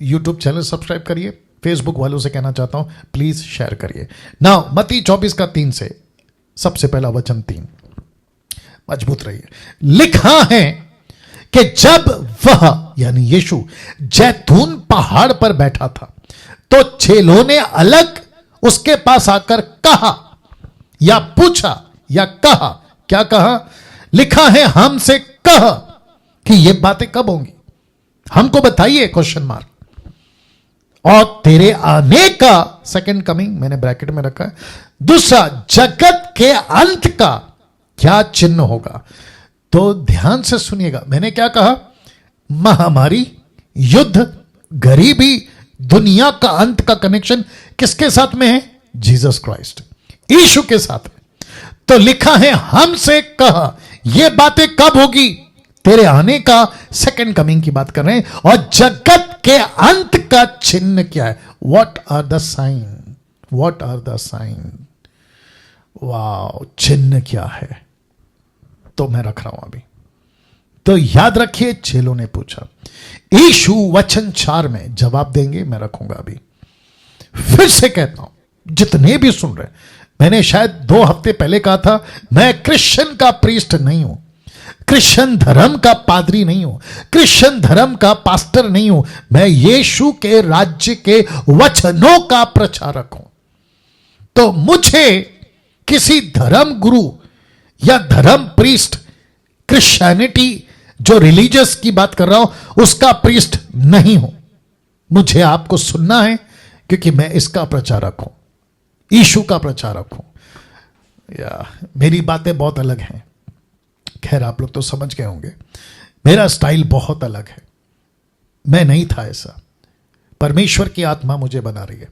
YouTube channel subscribe करिए। Facebook वालों से कहना चाहता हूं प्लीज शेयर करिए। नाउ मत्ती 24 का 3 से सबसे पहला वचन 3, मजबूत रहिए। लिखा है कि जब वह यानी यीशु जैतून पहाड़ पर बैठा था तो चेलों ने अलग उसके पास आकर कहा या पूछा या कहा, क्या कहा? लिखा है हमसे कहा कि ये बातें कब होंगी, हमको बताइए, क्वेश्चन मार्क। और तेरे आने का, सेकंड कमिंग मैंने ब्रैकेट में रखा है, दूसरा जगत के अंत का क्या चिन्ह होगा। तो ध्यान से सुनिएगा, मैंने क्या कहा? महामारी, युद्ध, गरीबी, दुनिया का अंत का कनेक्शन किसके साथ में है? जीसस क्राइस्ट, यीशु के साथ में। तो लिखा है हमसे कहा, यह बातें कब होगी? तेरे आने का, सेकंड कमिंग की बात कर रहे हैं। और जगत के अंत का चिन्ह क्या है? What are the sign? What are the sign? वाह, चिन्ह क्या है? तो मैं रख रहा हूं अभी। तो याद रखिए, चेलों ने पूछा, यीशु वचन 4 में जवाब देंगे, मैं रखूंगा अभी। फिर से कहता हूं, जितने भी सुन रहे, मैंने शायद 2 हफ्ते पहले कहा था, मैं क्रिश्चियन का प्रीस्ट नहीं हूं, क्रिश्चियन धर्म का पादरी नहीं हूं, क्रिश्चियन धर्म का पास्टर नहीं हूं, मैं यीशु के राज्य के वचनों का प्रचारक हूं। तो मुझे किसी धर्म गुरु या धर्म प्रीस्ट, क्रिश्चियनिटी जो रिलीजियस की बात कर रहा हूं उसका प्रीस्ट नहीं हूं। मुझे आपको सुनना है क्योंकि मैं इसका प्रचारक हूं, यीशु का प्रचारक हूं। या मेरी बातें बहुत अलग हैं, खैर आप लोग तो समझ गए होंगे, मेरा स्टाइल बहुत अलग है। मैं नहीं था ऐसा, परमेश्वर की आत्मा मुझे बना रही है।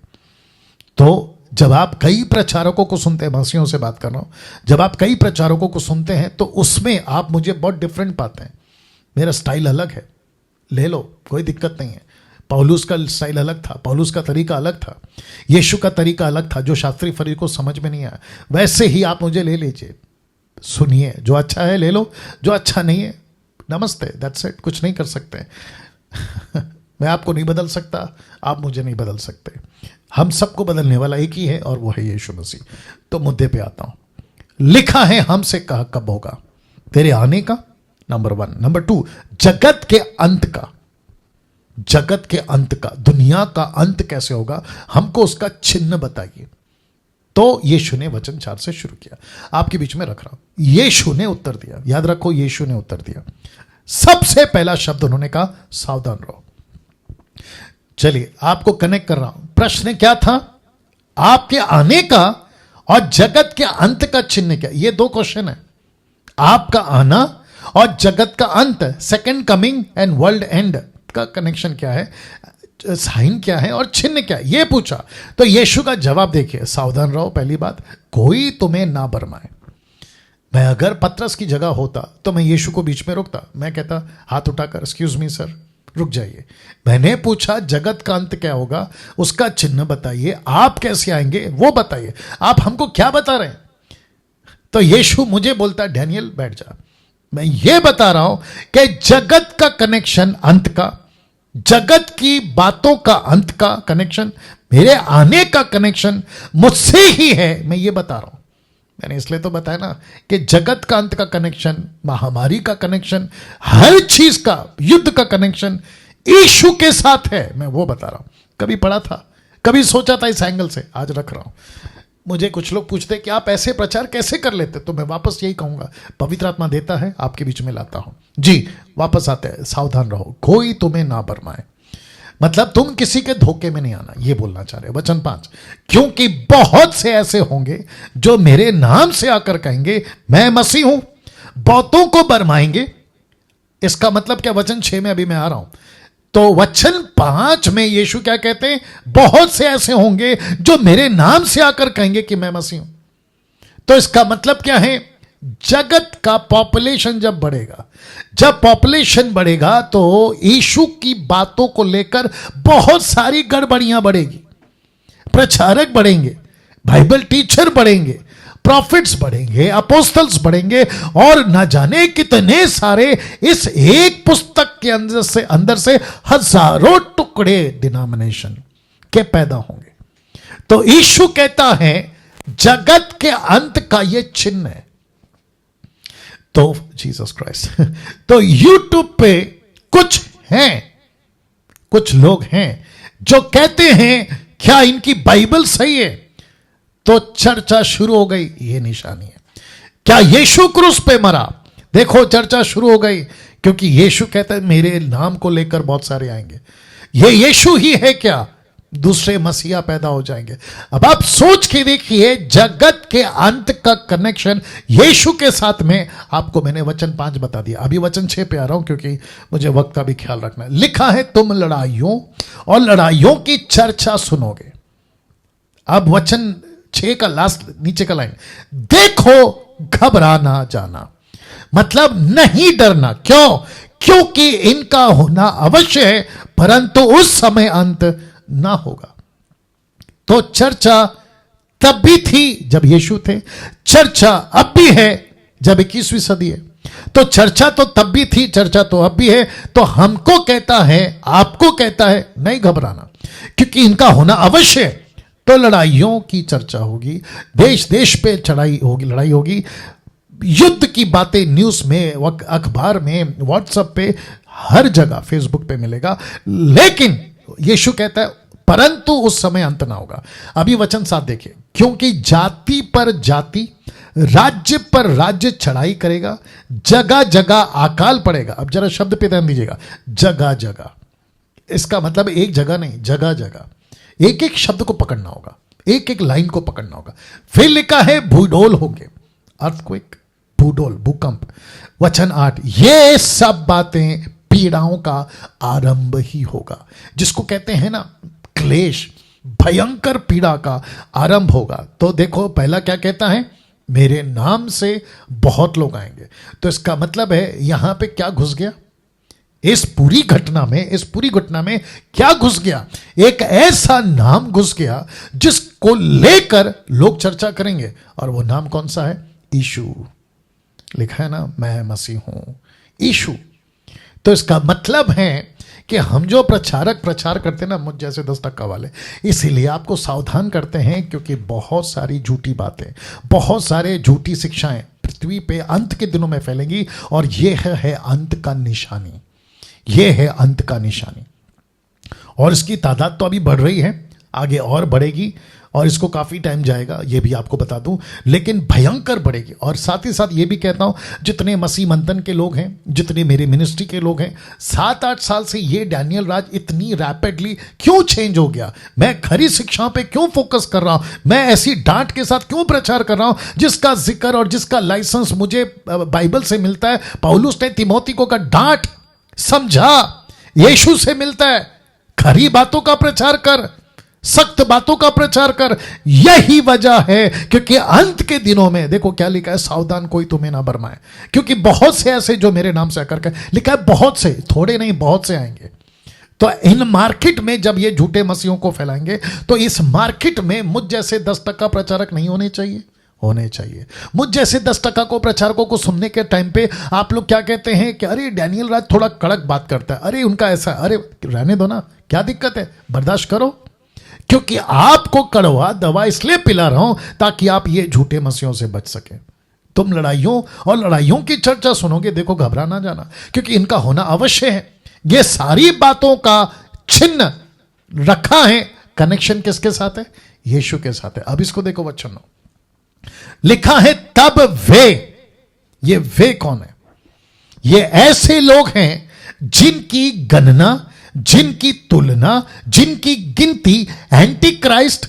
तो जब आप कई प्रचारकों को सुनते हैं, मसीहों से बात कर रहा हूं, जब आप कई प्रचारकों को सुनते हैं तो उसमें आप मुझे बहुत डिफरेंट पाते हैं। मेरा स्टाइल अलग है, ले लो, कोई दिक्कत नहीं है। पौलुस का स्टाइल अलग था, पौलुस का तरीका अलग था, यीशु का तरीका अलग था, जो शास्त्री फरीद को समझ में नहीं आया। वैसे ही आप मुझे ले लीजिए, सुनिए, जो अच्छा है ले लो, जो अच्छा नहीं है नमस्ते, दैट्स इट, कुछ नहीं कर सकते। मैं आपको नहीं बदल सकता, आप मुझे नहीं बदल सकते। हम सबको बदलने वाला एक ही है और वो है यीशु मसीह। तो मुद्दे पे आता हूं। लिखा है हमसे कहा कब होगा? तेरे आने का, नंबर 1। नंबर 2, जगत के अंत का। जगत के अंत का, दुनिया का अंत कैसे होगा, हमको उसका चिन्ह बताइए। तो यीशु ने वचन 4 से शुरू किया, आपके बीच में रख रहा हूं। यीशु ने उत्तर दिया, याद रखो, यीशु ने उत्तर दिया। सबसे पहला शब्द उन्होंने कहा, सावधान रहो। चलिए आपको कनेक्ट कर रहा हूं। प्रश्न क्या था? आपके आने का और जगत के अंत का चिन्ह क्या? ये 2 क्वेश्चन है। आपका आना और जगत का अंत, second coming and world and का कनेक्शन क्या है, साइन क्या है और चिन्ह क्या है, ये पूछा। तो यीशु का जवाब देखिए, सावधान रहो। पहली बात, कोई तुम्हें ना बरमाए। मैं अगर पतरस की जगह होता तो मैं यीशु को बीच में रोकता, मैं कहता हाथ उठाकर, एक्सक्यूज मी सर, रुक जाइए। मैंने पूछा जगत का अंत क्या होगा, उसका चिन्ह बताइए, आप कैसे आएंगे वो बताइए, आप हमको क्या बता रहे हैं? तो यीशु मुझे बोलता, डैनियल बैठ जा, मैं ये बता रहा हूं कि जगत का कनेक्शन अंत का, जगत की बातों का अंत का कनेक्शन, मेरे आने का कनेक्शन मुझसे ही है, मैं ये बता रहा हूं। मैंने इसलिए तो बताया ना कि जगत का अंत का कनेक्शन, महामारी का कनेक्शन, हर चीज का, युद्ध का कनेक्शन यीशु के साथ है, मैं वो बता रहा हूं। कभी पढ़ा था, कभी सोचा था इस एंगल से, आज रख रहा हूं। मुझे कुछ लोग पूछते कि आप ऐसे प्रचार कैसे कर लेते, तो मैं वापस यही कहूंगा, पवित्र आत्मा देता है, आपके बीच में लाता हूं। जी, वापस आते हैं। सावधान रहो, कोई तुम्हें ना बरमाए, मतलब तुम किसी के धोखे में नहीं आना, ये बोलना चाह रहे। वचन 5, क्योंकि बहुत से ऐसे होंगे जो मेरे नाम से आकर कहेंगे मैं मसीह हूं, बहुतों को बरमाएंगे। इसका मतलब क्या? वचन 6 में अभी मैं आ रहा हूं। तो वचन 5 में यीशु क्या कहते हैं? बहुत से ऐसे होंगे जो मेरे नाम से आकर कहेंगे कि मैं मसीह हूं। तो इसका मतलब क्या है? जगत का पॉपुलेशन जब बढ़ेगा, जब पॉपुलेशन बढ़ेगा तो यीशु की बातों को लेकर बहुत सारी गड़बड़ियां बढ़ेगी, प्रचारक बढ़ेंगे, बाइबल टीचर बढ़ेंगे, प्रॉफिट्स बढ़ेंगे, अपोस्टल्स बढ़ेंगे, और न जाने कितने सारे इस एक पुस्तक के अंदर से हजारों टुकड़े डिनोमिनेशन के पैदा होंगे। तो यीशु कहता है जगत के अंत का यह चिन्ह है। तो जीसस क्राइस्ट तो यूट्यूब पे कुछ हैं, कुछ लोग हैं जो कहते हैं क्या इनकी बाइबल सही है, तो चर्चा शुरू हो गई। ये निशानी है। क्या यीशु क्रूस पे मरा, देखो चर्चा शुरू हो गई, क्योंकि यीशु कहता है मेरे नाम को लेकर बहुत सारे आएंगे। ये यीशु ही है क्या, दूसरे मसीहा पैदा हो जाएंगे। अब आप सोच के देखिए जगत के अंत का कनेक्शन यीशु के साथ में। आपको मैंने वचन 5 बता दिया, अभी वचन 6 पे आ रहा हूं क्योंकि मुझे वक्त का भी ख्याल रखना है। लिखा है तुम लड़ाइयों और लड़ाइयों की चर्चा सुनोगे। अब वचन 6 का लास्ट नीचे का लाइन, देखो घबरा ना जाना, मतलब नहीं डरना। क्यों? क्योंकि इनका होना अवश्य है, परंतु उस समय अंत ना होगा। तो चर्चा तब भी थी जब यीशु थे, चर्चा अब भी है जब 21वीं सदी है। तो चर्चा तो तब भी थी, चर्चा तो अब भी है। तो हमको कहता है, आपको कहता है नहीं घबराना, क्योंकि इनका होना अवश्य है। तो लड़ाइयों की चर्चा होगी, देश देश पे लड़ाई होगी, युद्ध की बातें न्यूज में, अखबार में, व्हाट्सएप पे, हर जगह, फेसबुक पे मिलेगा। लेकिन यीशु कहता है परंतु उस समय अंत ना होगा। अभी वचन 7 देखिए, क्योंकि जाति पर जाति, राज्य पर राज्य चढ़ाई करेगा, जगह जगह अकाल पड़ेगा। अब जरा शब्द पे ध्यान दीजिएगा, जगह जगह, इसका मतलब एक जगह नहीं, जगह जगह। एक एक शब्द को पकड़ना होगा, एक एक लाइन को पकड़ना होगा। फिर लिखा है भूडोल होंगे, अर्थक्वेक, भूडोल, भूकंप। वचन 8, ये सब बातें पीड़ाओं का आरंभ ही होगा। जिसको कहते हैं ना क्लेश, भयंकर पीड़ा का आरंभ होगा। तो देखो पहला क्या कहता है, मेरे नाम से बहुत लोग आएंगे। तो इसका मतलब है यहां पे क्या घुस गया, इस पूरी घटना में क्या घुस गया, एक ऐसा नाम घुस गया जिसको लेकर लोग चर्चा करेंगे। और वो नाम कौन सा है? यीशु। लिखा है ना, मैं मसीह हूं, यीशु। तो इसका मतलब है कि हम जो प्रचार करते हैं ना, मुझ जैसे 10 टक्का वाले, इसीलिए आपको सावधान करते हैं, क्योंकि बहुत सारी झूठी बातें, बहुत सारे झूठी शिक्षाएं पृथ्वी पे अंत के दिनों में फैलेंगी। और यह है अंत का निशानी, यह है अंत का निशानी। और इसकी तादाद तो अभी बढ़ रही है, आगे और बढ़ेगी, और इसको काफ़ी टाइम जाएगा, ये भी आपको बता दूं, लेकिन भयंकर बढ़ेगी। और साथ ही साथ ये भी कहता हूं, जितने मसीह मंथन के लोग हैं, जितने मेरे मिनिस्ट्री के लोग हैं, 7-8 साल से ये डैनियल राज इतनी रैपिडली क्यों चेंज हो गया, मैं खरी शिक्षाओं पे क्यों फोकस कर रहा हूं, मैं ऐसी डांट के साथ क्यों प्रचार कर रहा हूं, जिसका जिक्र और जिसका लाइसेंस मुझे बाइबल से मिलता है। पौलुस ने तिमोथी को कहा, डांट, समझा, यीशु से मिलता है, खरी बातों का प्रचार कर, सख्त बातों का प्रचार कर। यही वजह है क्योंकि अंत के दिनों में देखो क्या लिखा है, सावधान कोई तुम्हें ना बरमाए, क्योंकि बहुत से ऐसे जो मेरे नाम से आकर के, लिखा है बहुत से, थोड़े नहीं बहुत से आएंगे। तो इन मार्केट में जब ये झूठे मसीहों को फैलाएंगे, तो इस मार्केट में मुझ जैसे 10 टक्का प्रचारक नहीं होने चाहिए, होने चाहिए। मुझ जैसे 10 टक्का को प्रचारकों को सुनने के टाइम पे आप लोग क्या कहते हैं कि अरे डैनियल राज थोड़ा कड़क बात करता है, अरे उनका ऐसा, अरे रहने दो ना, क्या दिक्कत है, बर्दाश्त करो। क्योंकि आपको कड़वा दवा इसलिए पिला रहा हूं ताकि आप ये झूठे मसीहों से बच सके। तुम लड़ाइयों और लड़ाइयों की चर्चा सुनोगे, देखो घबरा ना जाना, क्योंकि इनका होना अवश्य है। ये सारी बातों का चिन्ह रखा है, कनेक्शन किसके साथ है? यीशु के साथ है। अब इसको देखो वचन, लिखा है तब वे, ये वे कौन है? ये ऐसे लोग हैं जिनकी गणना, जिनकी तुलना, जिनकी गिनती एंटी क्राइस्ट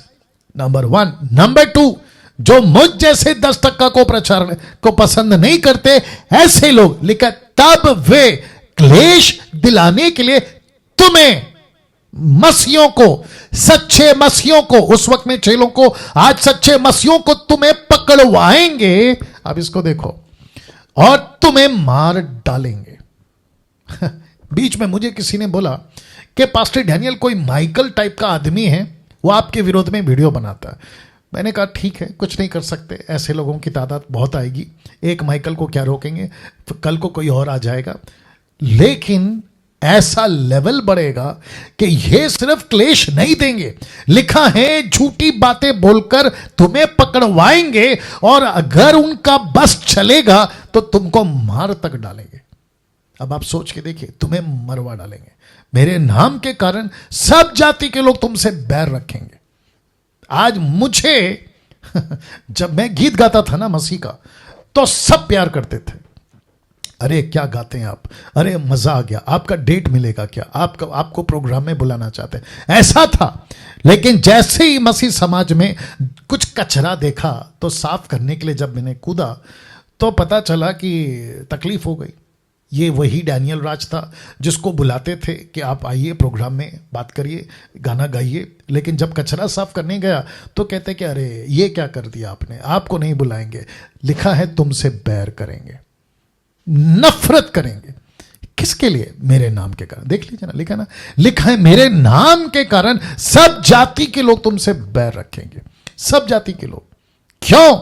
नंबर 1, नंबर 2 जो मुझ जैसे 10 टक्का को प्रचार को पसंद नहीं करते, ऐसे लोग, लिखा तब वे क्लेश दिलाने के लिए तुम्हें, मसीहों को, सच्चे मसीहों को, उस वक्त में चेलों को, आज सच्चे मसीहों को तुम्हें पकड़वाएंगे। अब इसको देखो, और तुम्हें मार डालेंगे। बीच में मुझे किसी ने बोला कि पास्टर डैनियल कोई माइकल टाइप का आदमी है, वो आपके विरोध में वीडियो बनाता है। मैंने कहा ठीक है, कुछ नहीं कर सकते, ऐसे लोगों की तादाद बहुत आएगी, एक माइकल को क्या रोकेंगे, कल को कोई और आ जाएगा। लेकिन ऐसा लेवल बढ़ेगा कि ये सिर्फ क्लेश नहीं देंगे, लिखा है झूठी बातें बोलकर तुम्हें पकड़वाएंगे और अगर उनका बस चलेगा तो तुमको मार तक डालेंगे। अब आप सोच के देखिए, तुम्हें मरवा डालेंगे। मेरे नाम के कारण सब जाति के लोग तुमसे बैर रखेंगे। आज मुझे जब मैं गीत गाता था ना मसीह का, तो सब प्यार करते थे। अरे क्या गाते हैं आप, अरे मजा आ गया, आपका डेट मिलेगा क्या, आपको प्रोग्राम में बुलाना चाहते हैं, ऐसा था। लेकिन जैसे ही मसीह समाज में कुछ कचरा देखा तो साफ करने के लिए जब मैंने कूदा तो पता चला कि तकलीफ हो गई। ये वही डैनियल राज था जिसको बुलाते थे कि आप आइए प्रोग्राम में बात करिए, गाना गाइए, लेकिन जब कचरा साफ करने गया तो कहते कि अरे ये क्या कर दिया आपने, आपको नहीं बुलाएंगे, लिखा है तुमसे बैर करेंगे, नफरत करेंगे। किसके लिए? मेरे नाम के कारण। देख लीजिए ना, लिखा ना, लिखा है मेरे नाम के कारण सब जाति के लोग तुमसे बैर रखेंगे। सब जाति के लोग। क्यों?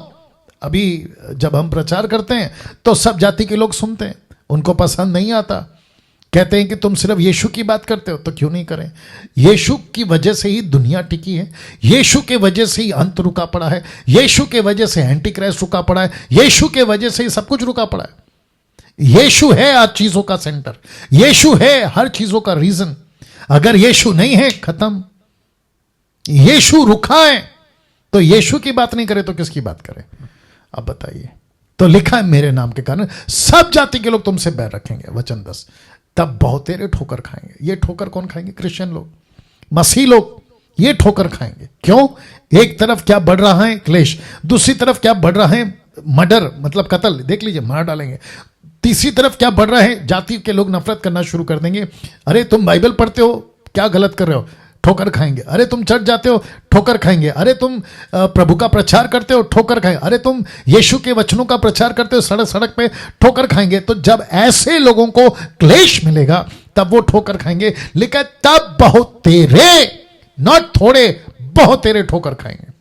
अभी जब हम प्रचार करते हैं तो सब जाति के लोग सुनते हैं, उनको पसंद नहीं आता, कहते हैं कि तुम सिर्फ यीशु की बात करते हो। तो क्यों नहीं करें? यीशु की वजह से ही दुनिया टिकी है, यीशु के वजह से ही अंत रुका पड़ा है, यीशु के वजह से एंटी क्राइस्ट रुका पड़ा है, यीशु के वजह से ही सब कुछ रुका पड़ा है। यीशु है आज चीजों का सेंटर, यीशु है हर चीजों का रीजन। अगर यीशु नहीं है, खत्म। यीशु रुका है तो यीशु की बात नहीं करे तो किसकी बात करे? अब बताइए। तो लिखा है मेरे नाम के कारण सब जाति के लोग तुमसे बैर रखेंगे, वचन 10, तब बहुतेरे ठोकर खाएंगे। ये ठोकर कौन खाएंगे? क्रिश्चियन लोग, मसीह लोग, ये ठोकर खाएंगे। क्यों? एक तरफ क्या बढ़ रहा है? क्लेश। दूसरी तरफ क्या बढ़ रहा है? मर्डर, मतलब कत्ल। देख लीजिए, मार डालेंगे। तीसरी तरफ क्या बढ़ रहा है? जाति के लोग नफरत करना शुरू कर देंगे। अरे तुम बाइबल पढ़ते हो, क्या गलत कर रहे हो? ठोकर खाएंगे। अरे तुम चर्च जाते हो, ठोकर खाएंगे। अरे तुम प्रभु का प्रचार करते हो, ठोकर खाएंगे। अरे तुम यीशु के वचनों का प्रचार करते हो, सड़क सड़क पे ठोकर खाएंगे। तो जब ऐसे लोगों को क्लेश मिलेगा तब वो ठोकर खाएंगे। लिखा तब बहुत तेरे, नॉट थोड़े, बहुत तेरे ठोकर खाएंगे।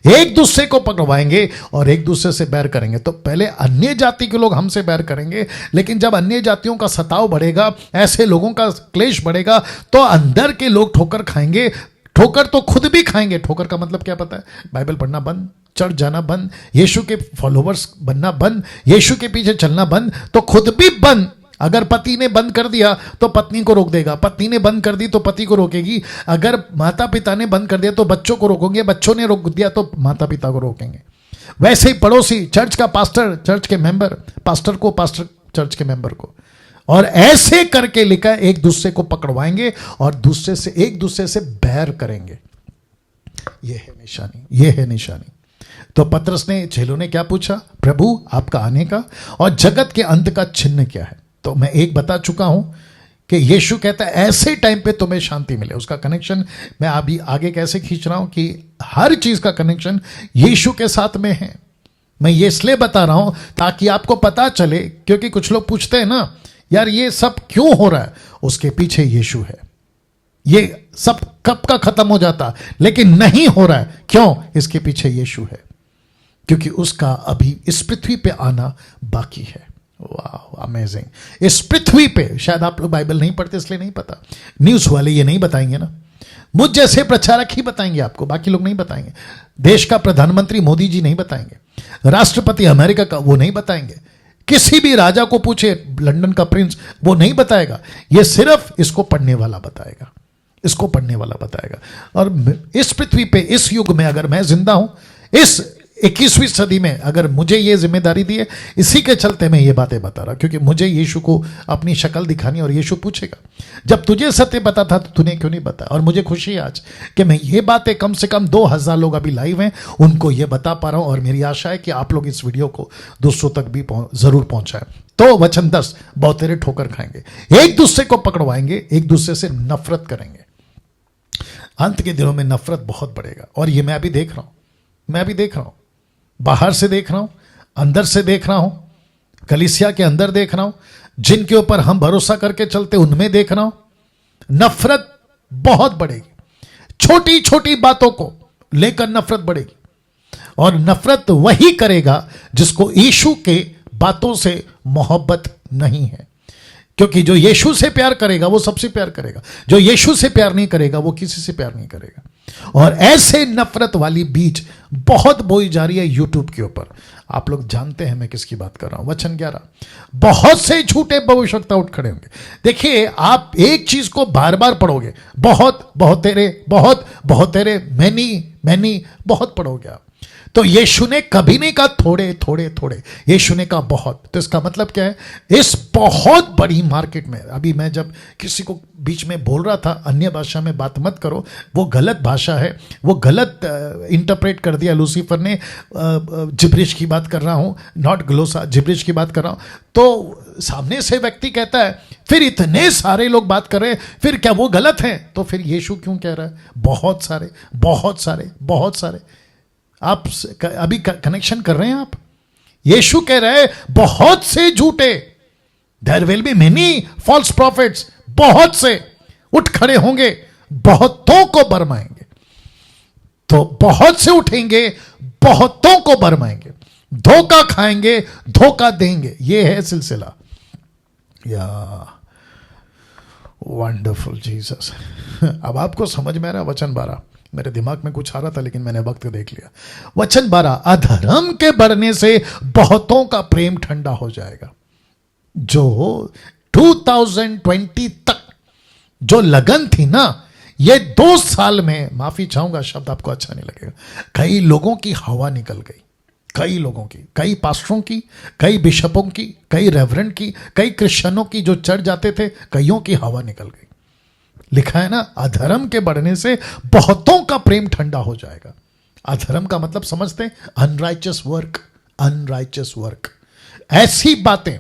एक दूसरे को पकड़वाएंगे और एक दूसरे से बैर करेंगे। तो पहले अन्य जाति के लोग हमसे बैर करेंगे, लेकिन जब अन्य जातियों का सताव बढ़ेगा, ऐसे लोगों का क्लेश बढ़ेगा, तो अंदर के लोग ठोकर खाएंगे। ठोकर तो खुद भी खाएंगे। ठोकर का मतलब क्या पता है? बाइबल पढ़ना बंद, चर्च जाना बंद, यीशु के फॉलोवर्स बनना बंद, यीशु के पीछे चलना बंद, तो खुद भी बंद। अगर पति ने बंद कर दिया तो पत्नी को रोक देगा, पत्नी ने बंद कर दी तो पति को रोकेगी, अगर माता पिता ने बंद कर दिया तो बच्चों को रोकेंगे, बच्चों ने रोक दिया तो माता पिता को रोकेंगे। वैसे ही पड़ोसी, चर्च का पास्टर, चर्च के मेंबर, पास्टर को, पास्टर चर्च के मेंबर को, और ऐसे करके लिखा एक दूसरे को पकड़वाएंगे और दूसरे से, एक दूसरे से बैर करेंगे। यह है निशानी, यह है निशानी। तो पतरस ने, चेलों ने क्या पूछा? प्रभु आपका आने का और जगत के अंत का चिन्ह क्या है? तो मैं एक बता चुका हूं कि यीशु कहता है ऐसे टाइम पे तुम्हें शांति मिले। उसका कनेक्शन मैं अभी आगे कैसे खींच रहा हूं कि हर चीज का कनेक्शन यीशु के साथ में है। मैं ये इसलिए बता रहा हूं ताकि आपको पता चले, क्योंकि कुछ लोग पूछते हैं ना, यार ये सब क्यों हो रहा है? उसके पीछे यीशु है। ये सब कब का खत्म हो जाता, लेकिन नहीं हो रहा है। क्यों? इसके पीछे यीशु है, क्योंकि उसका अभी इस पृथ्वी पे आना बाकी है। वाह, अमेजिंग। इस पृथ्वी पे, शायद आप लोग बाइबल नहीं पढ़ते इसलिए नहीं पता, न्यूज वाले ये नहीं बताएंगे ना, मुझ जैसे प्रचारक ही बताएंगे आपको, बाकी लोग नहीं बताएंगे। देश का प्रधानमंत्री मोदी जी नहीं बताएंगे, राष्ट्रपति अमेरिका का वो नहीं बताएंगे, किसी भी राजा को पूछे, लंदन का प्रिंस, वो नहीं बताएगा। ये सिर्फ इसको पढ़ने वाला बताएगा, इसको पढ़ने वाला बताएगा। और इस पृथ्वी पे, इस युग में अगर मैं जिंदा हूं, इस 21वीं सदी में अगर मुझे ये जिम्मेदारी दी है, इसी के चलते मैं ये बातें बता रहा, क्योंकि मुझे यीशु को अपनी शक्ल दिखानी, और यीशु पूछेगा जब तुझे सत्य पता था तो तूने क्यों नहीं बताया? और मुझे खुशी है आज कि मैं ये बातें, कम से कम 2000 लोग अभी लाइव हैं, उनको ये बता पा रहा हूं, और मेरी आशा है कि आप लोग इस वीडियो को दूसरों तक भी जरूर पहुंचाएं। तो वचन 10, बहुतेरे ठोकर खाएंगे, एक दूसरे को पकड़वाएंगे, एक दूसरे से नफरत करेंगे। अंत के दिनों में नफरत बहुत बढ़ेगा, और ये मैं अभी देख रहा हूं, मैं अभी देख रहा हूं, बाहर से देख रहा हूं, अंदर से देख रहा हूं, कलीसिया के अंदर देख रहा हूं, जिनके ऊपर हम भरोसा करके चलते उनमें देख रहा हूं, नफरत बहुत बढ़ेगी। छोटी छोटी बातों को लेकर नफरत बढ़ेगी। और नफरत वही करेगा जिसको यीशु के बातों से मोहब्बत नहीं है, क्योंकि जो यीशु से प्यार करेगा वो सबसे प्यार करेगा, जो यीशु से प्यार नहीं करेगा वो किसी से प्यार नहीं करेगा। और ऐसे नफरत वाली बीज बहुत बोई जा रही है यूट्यूब के ऊपर। आप लोग जानते हैं मैं किसकी बात कर रहा हूं। वचन 11, बहुत से झूठे भविष्यवक्ता उठ खड़े होंगे। देखिए, आप एक चीज को बार बार पढ़ोगे, बहुत बहुत तेरे, बहुत बहुत तेरे, मैनी मैनी, बहुत पढ़ोगे आप, तो यीशु ने कभी नहीं कहा थोड़े थोड़े थोड़े, यीशु ने कहा बहुत। तो इसका मतलब क्या है, इस बहुत बड़ी मार्केट में, अभी मैं जब किसी को बीच में बोल रहा था अन्य भाषा में बात मत करो, वो गलत भाषा है, वो गलत इंटरप्रेट कर दिया लूसीफर ने, जिब्रिश की बात कर रहा हूं, नॉट ग्लोसा, जिब्रिश की बात कर रहा हूं। तो सामने से व्यक्ति कहता है फिर इतने सारे लोग बात कर रहे हैं, फिर क्या वो गलत है? तो फिर यीशु क्यों कह रहा है बहुत सारे बहुत सारे बहुत सारे? आप अभी कनेक्शन कर रहे हैं आप? यीशु कह रहे हैं बहुत से झूठे, there will be many false prophets, बहुत से उठ खड़े होंगे, बहुतों को बरमाएंगे। तो बहुत से उठेंगे, बहुतों को बरमाएंगे, धोखा खाएंगे, धोखा देंगे। यह है सिलसिला। या वंडरफुल जीसस। अब आपको समझ में आ रहा? वचन 12, मेरे दिमाग में कुछ आ रहा था लेकिन मैंने वक्त देख लिया। वचन 12, अधर्म के बढ़ने से बहुतों का प्रेम ठंडा हो जाएगा। जो 2020 तक जो लगन थी ना, ये 2 साल में, माफी चाहूंगा शब्द आपको अच्छा नहीं लगेगा, कई लोगों की हवा निकल गई, कई लोगों की, कई पास्टरों की, कई बिशपों की, कई रेवरेंड की, कई क्रिश्चियनों की जो चर्च जाते थे, कईयों की हवा निकल गई। लिखा है ना, अधर्म के बढ़ने से बहुतों का प्रेम ठंडा हो जाएगा। अधर्म का मतलब समझते हैं? अनराइचस वर्क, अनराइचस वर्क, ऐसी बातें।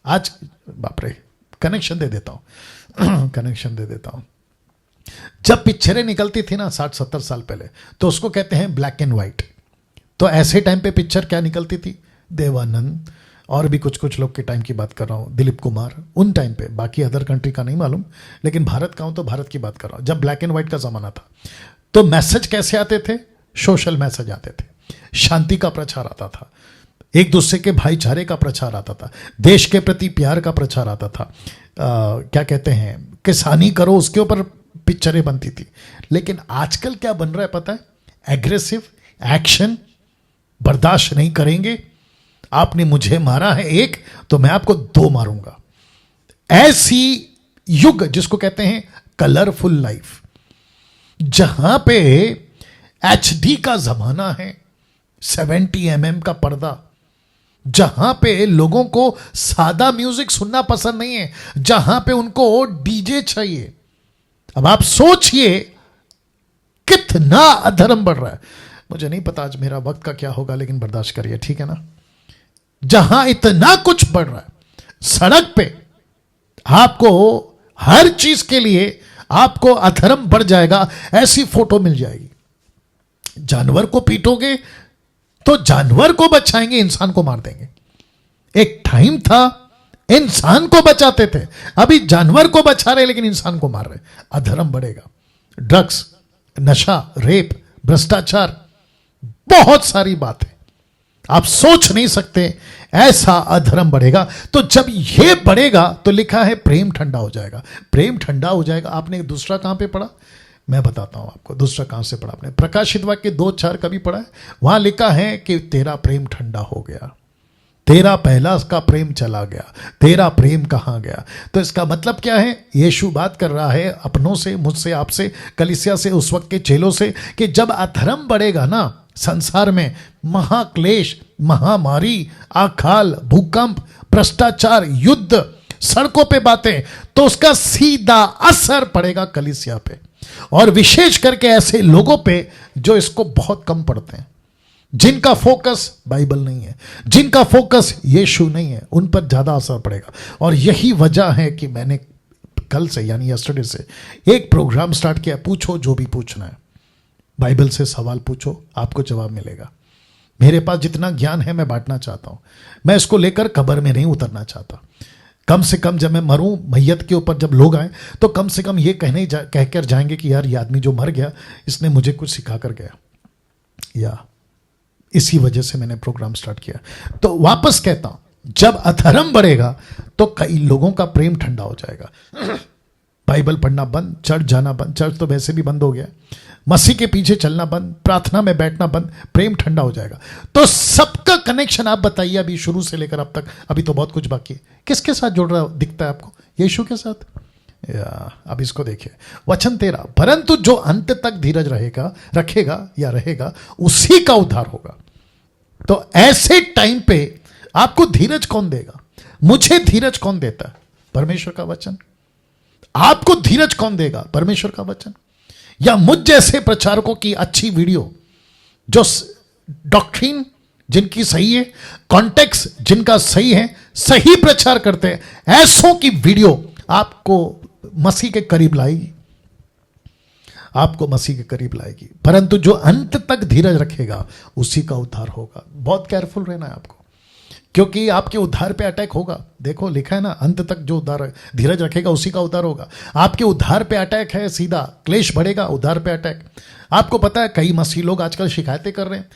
आज बाप रे, कनेक्शन दे देता हूं कनेक्शन दे देता हूं। जब पिक्चरें निकलती थी ना 60-70 साल पहले, तो उसको कहते हैं ब्लैक एंड व्हाइट। तो ऐसे टाइम पे पिक्चर क्या निकलती थी? देवानंद और भी कुछ कुछ लोग के टाइम की बात कर रहा हूं, दिलीप कुमार, उन टाइम पे, बाकी अदर कंट्री का नहीं मालूम, लेकिन भारत का हूं तो भारत की बात कर रहा हूं। जब ब्लैक एंड व्हाइट का जमाना था, तो मैसेज कैसे आते थे? सोशल मैसेज आते थे, शांति का प्रचार आता था, एक दूसरे के भाईचारे का प्रचार आता था, देश के प्रति प्यार का प्रचार आता था, क्या कहते हैं, किसानी करो, उसके ऊपर पिक्चरें बनती थी। लेकिन आजकल क्या बन रहा है पता है? एग्रेसिव एक्शन, बर्दाश्त नहीं करेंगे, आपने मुझे मारा है एक तो मैं आपको 2 मारूंगा। ऐसी युग जिसको कहते हैं कलरफुल लाइफ, जहां पे HD का जमाना है, 70 mm का पर्दा, जहां पे लोगों को सादा म्यूजिक सुनना पसंद नहीं है, जहां पे उनको डीजे चाहिए। अब आप सोचिए कितना अधर्म बढ़ रहा है। मुझे नहीं पता आज मेरा वक्त का क्या होगा, लेकिन बर्दाश्त करिए, ठीक है ना? जहां इतना कुछ बढ़ रहा है, सड़क पे आपको हर चीज के लिए आपको अधर्म बढ़ जाएगा, ऐसी फोटो मिल जाएगी। जानवर को पीटोगे तो जानवर को बचाएंगे, इंसान को मार देंगे। एक टाइम था इंसान को बचाते थे, अभी जानवर को बचा रहे लेकिन इंसान को मार रहे। अधर्म बढ़ेगा, ड्रग्स, नशा, रेप, भ्रष्टाचार, बहुत सारी बातें आप सोच नहीं सकते, ऐसा अधर्म बढ़ेगा। तो जब यह बढ़ेगा तो लिखा है प्रेम ठंडा हो जाएगा। प्रेम ठंडा हो जाएगा। आपने दूसरा कहां पे पढ़ा? मैं बताता हूं आपको दूसरा कहां से पढ़ा। आपने प्रकाशित वाक्य 2:4 कभी पढ़ा है? वहां लिखा है कि तेरा प्रेम ठंडा हो गया, तेरा पहला का प्रेम चला गया, तेरा प्रेम कहां गया? तो इसका मतलब क्या है? यीशु बात कर रहा है अपनों से, मुझसे, आपसे, कलीसिया से, उस वक्त के चेलों से, कि जब अधर्म बढ़ेगा ना संसार में, महाक्लेश, महामारी, अकाल, भूकंप, भ्रष्टाचार, युद्ध, सड़कों पे बातें, तो उसका सीधा असर पड़ेगा कलीसिया पे, और विशेष करके ऐसे लोगों पे जो इसको बहुत कम पढ़ते हैं, जिनका फोकस बाइबल नहीं है, जिनका फोकस यीशु नहीं है, उन पर ज्यादा असर पड़ेगा। और यही वजह है कि मैंने कल से, यानी यस्टरडे से, एक प्रोग्राम स्टार्ट किया, पूछो जो भी पूछना है, बाइबल से सवाल पूछो, आपको जवाब मिलेगा। मेरे पास जितना ज्ञान है मैं बांटना चाहता हूं। मैं इसको लेकर कब्र में नहीं उतरना चाहता। कम से कम जब मैं मरूं, मैयत के ऊपर जब लोग आए, तो कम से कम ये कहकर जाएंगे कि यार ये आदमी जो मर गया, इसने मुझे कुछ सिखा कर गया। या इसी वजह से मैंने प्रोग्राम स्टार्ट किया। तो वापस कहता हूं, जब अधर्म बढ़ेगा तो कई लोगों का प्रेम ठंडा हो जाएगा। बाइबल पढ़ना बंद, चर्च जाना बंद, चर्च तो वैसे भी बंद हो गया, मसीह के पीछे चलना बंद, प्रार्थना में बैठना बंद, प्रेम ठंडा हो जाएगा। तो सबका कनेक्शन आप बताइए, अभी शुरू से लेकर अब तक, अभी तो बहुत कुछ बाकी है, किसके साथ जुड़ रहा दिखता है आपको? यीशु के साथ। अब इसको देखिए, वचन 13, परंतु जो अंत तक धीरज रहेगा उसी का उद्धार होगा। तो ऐसे टाइम पे आपको धीरज कौन देगा? मुझे धीरज कौन देता है? परमेश्वर का वचन। आपको धीरज कौन देगा? परमेश्वर का वचन। या मुझ जैसे प्रचारकों की अच्छी वीडियो, जो डॉक्ट्रिन जिनकी सही है, कॉन्टेक्स्ट जिनका सही है, सही प्रचार करते हैं, ऐसों की वीडियो आपको मसीह के करीब लाएगी, आपको मसीह के करीब लाएगी। परंतु जो अंत तक धीरज रखेगा उसी का उद्धार होगा। बहुत केयरफुल रहना है आपको, क्योंकि आपके उद्धार पे अटैक होगा। देखो लिखा है ना, अंत तक जो उद्धार धीरज रखेगा उसी का उद्धार होगा। आपके उद्धार पे अटैक है, सीधा क्लेश बढ़ेगा, उद्धार पे अटैक। आपको पता है कई मसीह लोग आजकल शिकायतें कर रहे हैं,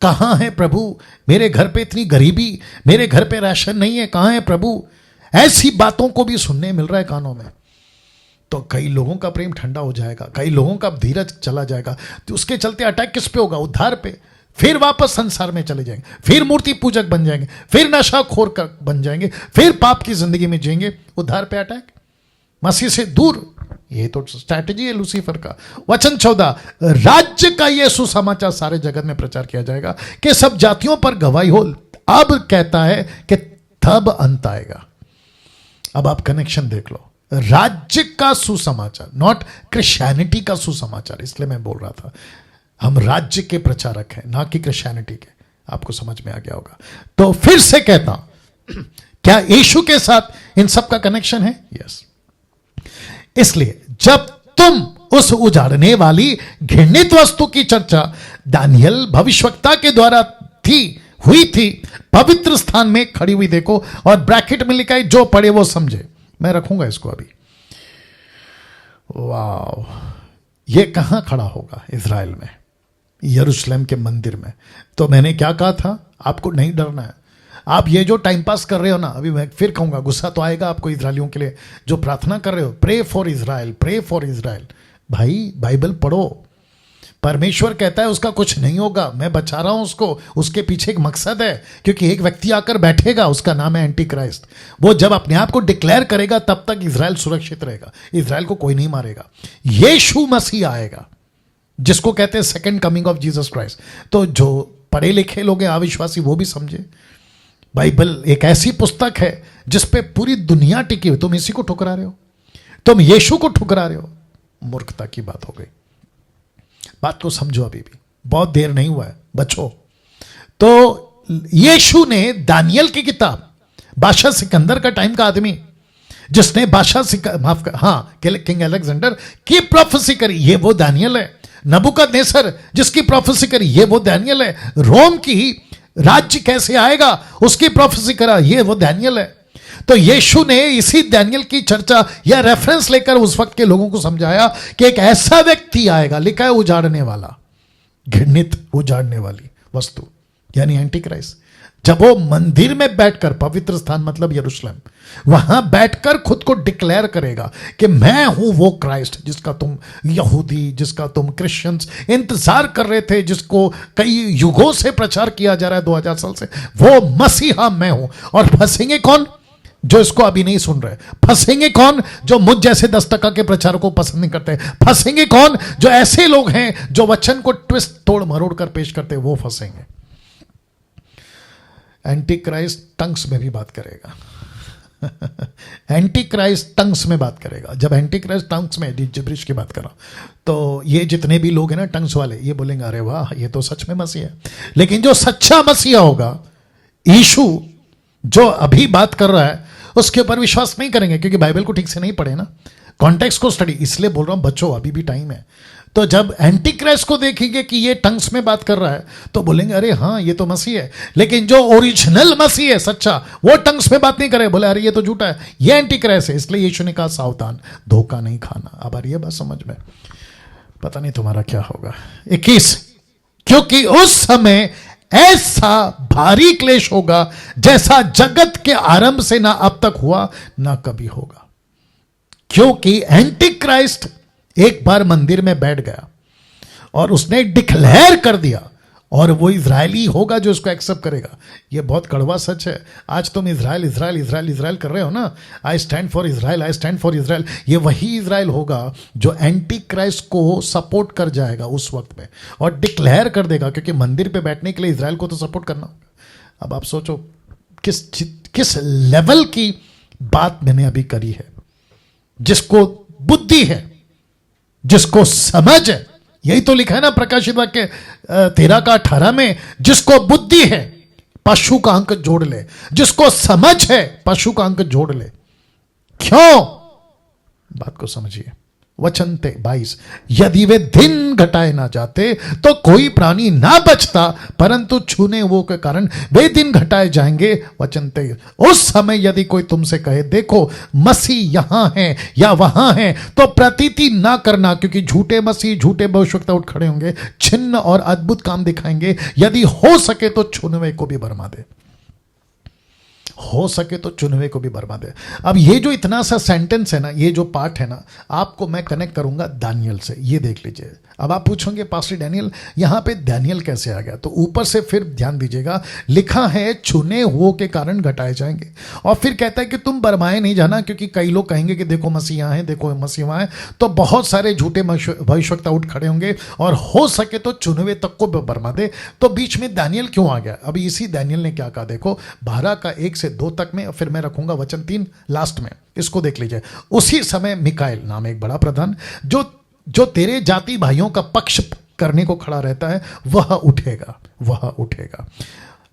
कहां है प्रभु, मेरे घर पे इतनी गरीबी, मेरे घर पे राशन नहीं है, कहां है प्रभु? ऐसी बातों को भी सुनने मिल रहा है कानों में। तो कई लोगों का प्रेम ठंडा हो जाएगा, कई लोगों का धीरज चला जाएगा। तो उसके चलते अटैक किस पे होगा? उद्धार पे। फिर वापस संसार में चले जाएंगे, फिर मूर्ति पूजक बन जाएंगे, फिर नशाखोर बन जाएंगे, फिर पाप की जिंदगी में जिएंगे। उद्धार पे अटैक, मसीह से दूर। ये तो स्ट्रैटेजी है लूसीफर का। वचन 14, राज्य का यह सुसमाचार सारे जगत में प्रचार किया जाएगा कि सब जातियों पर गवाही हो। अब कहता है कि तब अंत आएगा। अब आप कनेक्शन देख लो, राज्य का सुसमाचार, नॉट क्रिश्चियनिटी का सुसमाचार। इसलिए मैं बोल रहा था हम राज्य के प्रचारक हैं, ना कि क्रिश्चियनिटी के। आपको समझ में आ गया होगा। तो फिर से कहता हूं, क्या यीशु के साथ इन सब का कनेक्शन है? यस। इसलिए जब तुम उस उजाड़ने वाली घृणित वस्तु की चर्चा दानियल भविष्यवक्ता के द्वारा हुई थी, पवित्र स्थान में खड़ी हुई देखो, और ब्रैकेट में लिखा है जो पढ़े वो समझे। मैं रखूंगा इसको अभी। वाह, ये कहां खड़ा होगा? इज़राइल में, यरूशलेम के मंदिर में। तो मैंने क्या कहा था, आपको नहीं डरना है। आप ये जो टाइम पास कर रहे हो ना, अभी मैं फिर कहूंगा, गुस्सा तो आएगा आपको इजरायलियों के लिए जो प्रार्थना कर रहे हो, pray for Israel, pray for Israel. भाई बाइबल पढ़ो, परमेश्वर कहता है उसका कुछ नहीं होगा, मैं बचा रहा हूं उसको। उसके पीछे एक मकसद है, क्योंकि एक व्यक्ति आकर बैठेगा, उसका नाम है एंटी क्राइस्ट। वो जब अपने आप को डिक्लेयर करेगा तब तक इजराइल सुरक्षित रहेगा, इजराइल को कोई नहीं मारेगा। यीशु मसीह आएगा, जिसको कहते हैं second coming of Jesus Christ. तो जो पढ़े लिखे लोग हैं, अविश्वासी, वो भी समझे। बाइबल एक ऐसी पुस्तक है जिस पे पूरी दुनिया टिकी हुई। तुम इसी को ठुकरा रहे हो, तुम यीशु को ठुकरा रहे हो। मूर्खता की बात हो गई। बात को समझो, अभी भी बहुत देर नहीं हुआ है, बचो। तो यीशु ने दानियल की किताब, बादशाह सिकंदर का टाइम का आदमी, जिसने किंग अलेक्जेंडर की प्रोफेसी करी, ये वो दानियल है। नबूकदनेस्सर जिसकी प्रोफेसी करी, ये वो दानियल है। रोम की राज्य कैसे आएगा उसकी प्रोफेसी करा, ये वो दानियल है। तो यीशु ने इसी दानियल की चर्चा या रेफरेंस लेकर उस वक्त के लोगों को समझाया कि एक ऐसा व्यक्ति आएगा, लिखा है उजाड़ने वाला, घृणित उजाड़ने वाली वस्तु, यानी एंटी क्राइस्ट। जब वो मंदिर में बैठकर, पवित्र स्थान मतलब यरूशलेम, वहां बैठकर खुद को डिक्लेयर करेगा कि मैं हूं वो क्राइस्ट जिसका तुम यहूदी, जिसका तुम क्रिश्चियंस इंतजार कर रहे थे, जिसको कई युगों से प्रचार किया जा रहा है, 2000 साल से, वो मसीहा मैं हूं। और फंसेंगे कौन? जो इसको अभी नहीं सुन रहे। फंसेंगे कौन? जो मुझ जैसे 10 टका के प्रचारों को पसंद नहीं करते। फंसेंगे कौन? जो ऐसे लोग हैं जो वचन को ट्विस्ट तोड़ मरोड़ कर पेश करते, वो फंसेंगे। एंटी क्राइस्ट टंग्स में भी बात करेगा। एंटी क्राइस्ट टंग्स में बात करेगा। जब एंटी क्राइस्ट टंग्स में जिब्रिश की बात करा, तो ये जितने भी लोग हैं ना टंग्स वाले, ये बोलेंगे अरे वाह, ये तो सच में मसीह है। लेकिन जो सच्चा मसीहा होगा, यीशु जो अभी बात कर रहा है, उसके ऊपर विश्वास नहीं करेंगे, क्योंकि बाइबल को ठीक से नहीं पढ़े ना, कॉन्टेक्स्ट को स्टडी। इसलिए बोल रहा हूं बच्चों, अभी भी टाइम है। तो जब एंटी क्राइस्ट को देखेंगे कि ये टंग्स में बात कर रहा है, तो बोलेंगे अरे हाँ, ये तो मसीह है। लेकिन जो ओरिजिनल मसीह है, सच्चा, वो टंग्स में बात नहीं करे, बोले अरे ये तो झूठा है, ये एंटी क्राइस्ट है। इसलिए यीशु ने कहा सावधान, धोखा नहीं खाना। अब ये बात समझ में, पता नहीं तुम्हारा क्या होगा। 21, क्योंकि उस समय ऐसा भारी क्लेश होगा जैसा जगत के आरंभ से ना अब तक हुआ ना कभी होगा। क्योंकि एंटी क्राइस्ट एक बार मंदिर में बैठ गया और उसने डिक्लेयर कर दिया, और वो इजरायली होगा जो इसको एक्सेप्ट करेगा। ये बहुत कड़वा सच है। आज तुम इजराइल इजराइल इजराइल इजराइल कर रहे हो ना, I stand for Israel, I stand for Israel. ये वही इजराइल होगा जो एंटी क्राइस्ट को सपोर्ट कर जाएगा उस वक्त में और डिक्लेयर कर देगा, क्योंकि मंदिर पे बैठने के लिए इजराइल को तो सपोर्ट करना होगा। अब आप सोचो किस लेवल की बात मैंने अभी करी है। जिसको बुद्धि है, जिसको समझ है, यही तो लिखा है ना प्रकाशित वाक्य 13:18 में, जिसको बुद्धि है पशु का अंक जोड़ ले, जिसको समझ है पशु का अंक जोड़ ले। क्यों? बात को समझिए। वचन 22, यदि वे दिन घटाए ना जाते तो कोई प्राणी ना बचता, परंतु छूने वो के कारण वे दिन घटाए जाएंगे। वचन 23, उस समय यदि कोई तुमसे कहे देखो मसीह यहां है या वहां है, तो प्रतीति ना करना, क्योंकि झूठे मसीह झूठे भविष्यवक्ता उठ खड़े होंगे, छिन्न और अद्भुत काम दिखाएंगे। यदि हो सके तो छुनवे को भी बरमा दे, हो सके तो चुनवे को भी बर्बाद है। अब ये जो इतना सा सेंटेंस है ना, ये जो पार्ट है ना, आपको मैं कनेक्ट करूंगा दानियल से। ये देख लीजिए। अब आप पूछोगे पास्टर डैनियल यहां पे दानियल कैसे आ गया, तो ऊपर से फिर ध्यान दीजिएगा, लिखा है छुने हुओं के कारण घटाए जाएंगे, और फिर कहता है कि तुम बरमाए नहीं जाना, क्योंकि कई लोग कहेंगे कि देखो मसीह यहाँ है, देखो मसीह वहां है, तो बहुत सारे झूठे भविष्यवक्ता उठ खड़े होंगे, और हो सके तो चुनवे तक को बरमा दे। तो बीच में दानियल क्यों आ गया? अभी इसी दानियल ने क्या कहा देखो, 12 का 1 से 2 तक में, फिर मैं रखूंगा वचन 3 लास्ट में, इसको देख लीजिए। उसी समय मिकाएल नाम एक बड़ा प्रधान जो तेरे जाति भाइयों का पक्ष करने को खड़ा रहता है, वह उठेगा।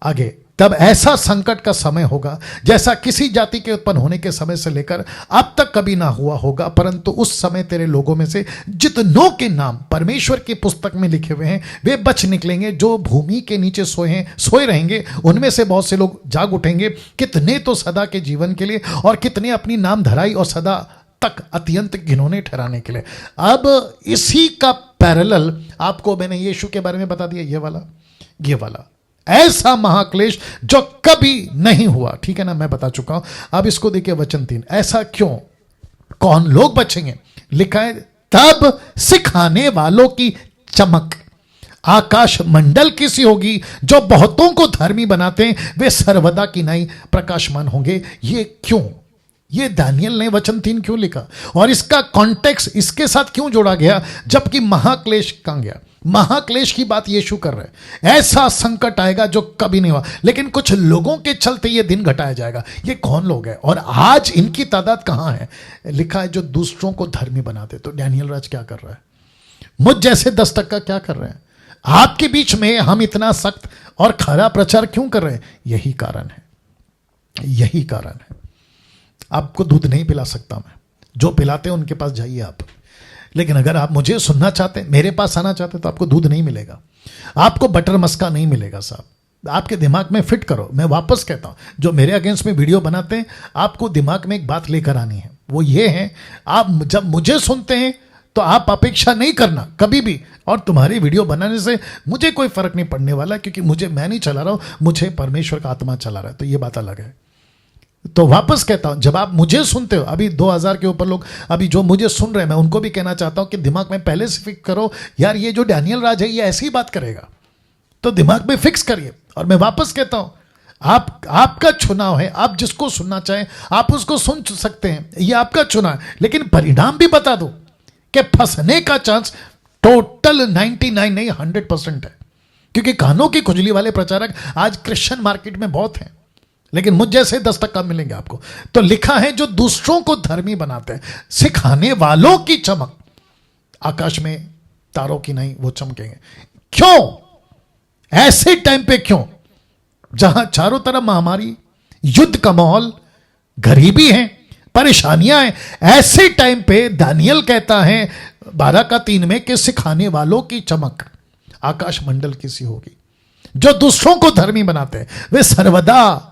आगे, तब ऐसा संकट का समय होगा जैसा किसी जाति के उत्पन्न होने के समय से लेकर अब तक कभी ना हुआ होगा, परंतु उस समय तेरे लोगों में से जितनों के नाम परमेश्वर की पुस्तक में लिखे हुए हैं वे बच निकलेंगे, जो भूमि के नीचे सोए रहेंगे। उनमें से बहुत से लोग जाग उठेंगे, कितने तो सदा के जीवन के लिए, और कितने अपनी नाम धराई और सदा तक अत्यंत घिनौने ठहराने के लिए। अब इसी का पैरेलल आपको मैंने यीशु के बारे में बता दिया, ये वाला ऐसा महाक्लेश जो कभी नहीं हुआ। ठीक है ना, मैं बता चुका हूं। अब इसको देखिए वचन 3, ऐसा क्यों, कौन लोग बचेंगे? लिखा है तब सिखाने वालों की चमक आकाश मंडल की सी होगी, जो बहुतों को धर्मी बनाते हैं वे सर्वदा की नाई प्रकाशमान होंगे। ये क्यों, ये दानियल ने वचन 3 क्यों लिखा, और इसका कॉन्टेक्स्ट इसके साथ क्यों जोड़ा गया, जबकि महाक्लेश कहां गया? महाक्लेश की बात यीशु कर रहे हैं। ऐसा संकट आएगा जो कभी नहीं हुआ, लेकिन कुछ लोगों के चलते ये दिन घटाया जाएगा। ये कौन लोग हैं और आज इनकी तादाद कहां है? लिखा है जो दूसरों को धर्मी बनाते। तो डैनियल राज क्या कर रहा है? मुझ जैसे 10% क्या कर रहे हैं? आपके बीच में हम इतना सख्त और खरा प्रचार क्यों कर रहे हैं? यही कारण है। आपको दूध नहीं पिला सकता मैं, जो पिलाते हैं उनके पास जाइए आप। लेकिन अगर आप मुझे सुनना चाहते, मेरे पास आना चाहते, तो आपको दूध नहीं मिलेगा, आपको बटर मस्का नहीं मिलेगा। साहब आपके दिमाग में फिट करो। मैं वापस कहता हूं, जो मेरे अगेंस्ट में वीडियो बनाते हैं, आपको दिमाग में एक बात लेकर आनी है, वो ये है, आप जब मुझे सुनते हैं तो आप अपेक्षा नहीं करना कभी भी, और तुम्हारी वीडियो बनाने से मुझे कोई फर्क नहीं पड़ने वाला, क्योंकि मैं नहीं चला रहा हूं, मुझे परमेश्वर का आत्मा चला रहा है। तो ये बात अलग है। तो वापस कहता हूं, जब आप मुझे सुनते हो, अभी 2000 के ऊपर लोग अभी जो मुझे सुन रहे हैं, मैं उनको भी कहना चाहता हूं कि दिमाग में पहले से फिक्स करो, यार ये जो डैनियल राज है ये ऐसी बात करेगा, तो दिमाग में फिक्स करिए। और मैं वापस कहता हूं, आपका चुनाव है, आप जिसको सुनना चाहें आप उसको सुन सकते हैं, ये आपका चुनाव है, लेकिन परिणाम भी बता दो कि फंसने का चांस टोटल 99 नहीं 100% है, क्योंकि कानों की खुजली वाले प्रचारक आज क्रिश्चियन मार्केट में बहुत हैं, लेकिन मुझ जैसे 10% मिलेंगे आपको। तो लिखा है जो दूसरों को धर्मी बनाते हैं, सिखाने वालों की चमक आकाश में तारों की नहीं, वो चमकेंगे। क्यों? ऐसे टाइम पे क्यों, जहां चारों तरफ महामारी, युद्ध का माहौल, गरीबी है, परेशानियां हैं, ऐसे टाइम पे दानियल कहता है 12 का 3 में कि सिखाने वालों की चमक आकाश मंडल की सी होगी, जो दूसरों को धर्मी बनाते हैं वे सर्वदा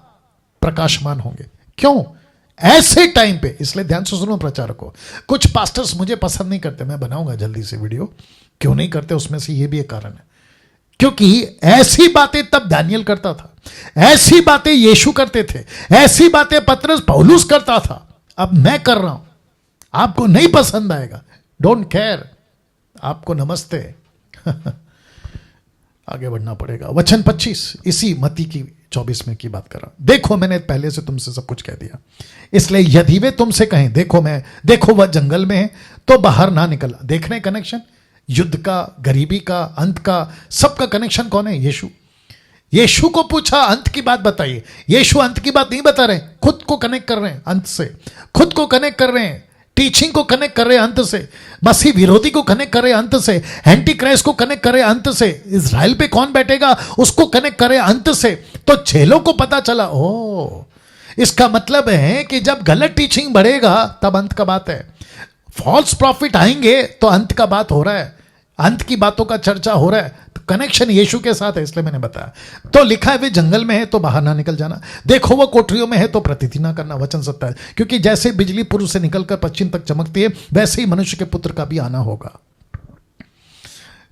प्रकाशमान होंगे। क्यों? ऐसे टाइम पे। इसलिए ध्यान से सुनो प्रचारकों, कुछ पास्टर्स मुझे पसंद नहीं करते, मैं बनाऊंगा जल्दी से वीडियो, क्यों नहीं करते उसमें से ये भी एक कारण है, क्योंकि ऐसी बातें तब दानियल करता था, ऐसी बातें यीशु करते थे, ऐसी बातें पतरस पौलुस करता था। अब मैं कर रहा हूं, आपको नहीं पसंद आएगा, डोंट केयर, आपको नमस्ते। आगे बढ़ना पड़ेगा। वचन 25 इसी मत्ती की 24 में की बात कर रहा हूं। देखो मैंने पहले से तुमसे सब कुछ कह दिया, इसलिए यदि वे तुमसे कहें देखो वह जंगल में है, तो बाहर ना निकलना। देख रहे कनेक्शन, युद्ध का, गरीबी का, अंत का, सबका कनेक्शन कौन है? यीशु। यीशु को पूछा अंत की बात बताइए, यीशु अंत की बात नहीं बता रहे, खुद को कनेक्ट कर रहे हैं अंत से, खुद को कनेक्ट कर रहे हैं, टीचिंग को कनेक्ट कर रहे हैं अंत से, मसीह विरोधी को कनेक्ट कर रहे हैं अंत से, एंटी क्राइस्ट को कनेक्ट कर रहे हैं अंत से, इजराइल पे कौन बैठेगा उसको कनेक्ट कर रहे हैं अंत से। तो चेलों को पता चला, ओ इसका मतलब है कि जब गलत टीचिंग बढ़ेगा तब अंत का बात है, फॉल्स प्रॉफिट आएंगे तो अंत का बात हो रहा है, अंत की बातों का चर्चा हो रहा है। तो कनेक्शन यीशु के साथ है, इसलिए मैंने बताया। तो लिखा है वे जंगल में है तो बाहर ना निकल जाना, देखो वो कोठरियों में है तो प्रतीति ना करना। वचन 27, क्योंकि जैसे बिजली पूर्व से निकलकर पश्चिम तक चमकती है, वैसे ही मनुष्य के पुत्र का भी आना होगा।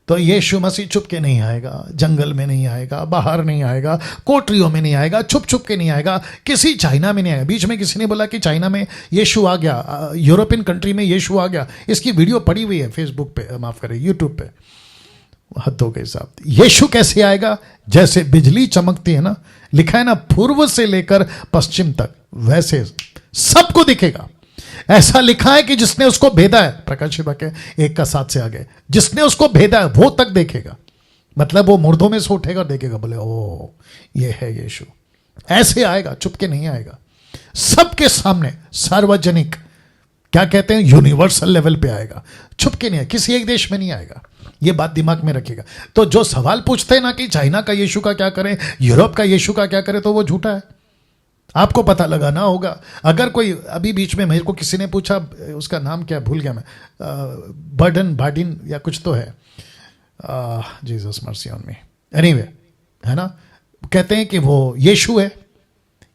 तो यीशु मसीह छुप के नहीं आएगा, जंगल में नहीं आएगा, बाहर नहीं आएगा, कोठरियों में नहीं आएगा, छुप छुप के नहीं आएगा, किसी चाइना में नहीं आएगा। बीच में किसी ने बोला कि चाइना में यीशु आ गया, यूरोपियन कंट्री में यीशु आ गया, इसकी वीडियो पड़ी हुई है फेसबुक पे, माफ करें यूट्यूब पे। हद हो गई साहब। यीशु कैसे आएगा? जैसे बिजली चमकती है ना, लिखा है ना पूर्व से लेकर पश्चिम तक, वैसे सबको दिखेगा। ऐसा लिखा है कि जिसने उसको भेदा है, प्रकाश वाक्य 1:7 से आगे, जिसने उसको भेदा है वो तक देखेगा। मतलब वो मुर्दों में से उठेगा और देखेगा, बोले ओ ये है यीशु। ऐसे आएगा, चुप के नहीं आएगा, सबके सामने, सार्वजनिक, क्या कहते हैं, यूनिवर्सल लेवल पे आएगा, छुप के नहीं आएगा, किसी एक देश में नहीं आएगा। ये बात दिमाग में रखिएगा। तो जो सवाल पूछते हैं ना कि चाइना का यीशु का क्या करें, यूरोप का यीशु का क्या करें, तो वो झूठा है, आपको पता लगाना होगा। अगर कोई अभी बीच में मेरे को किसी ने पूछा, उसका नाम क्या भूल गया मैं, बार्डिन या कुछ तो है, Jesus mercy on me, anyway, है ना, कहते हैं कि वो यीशु है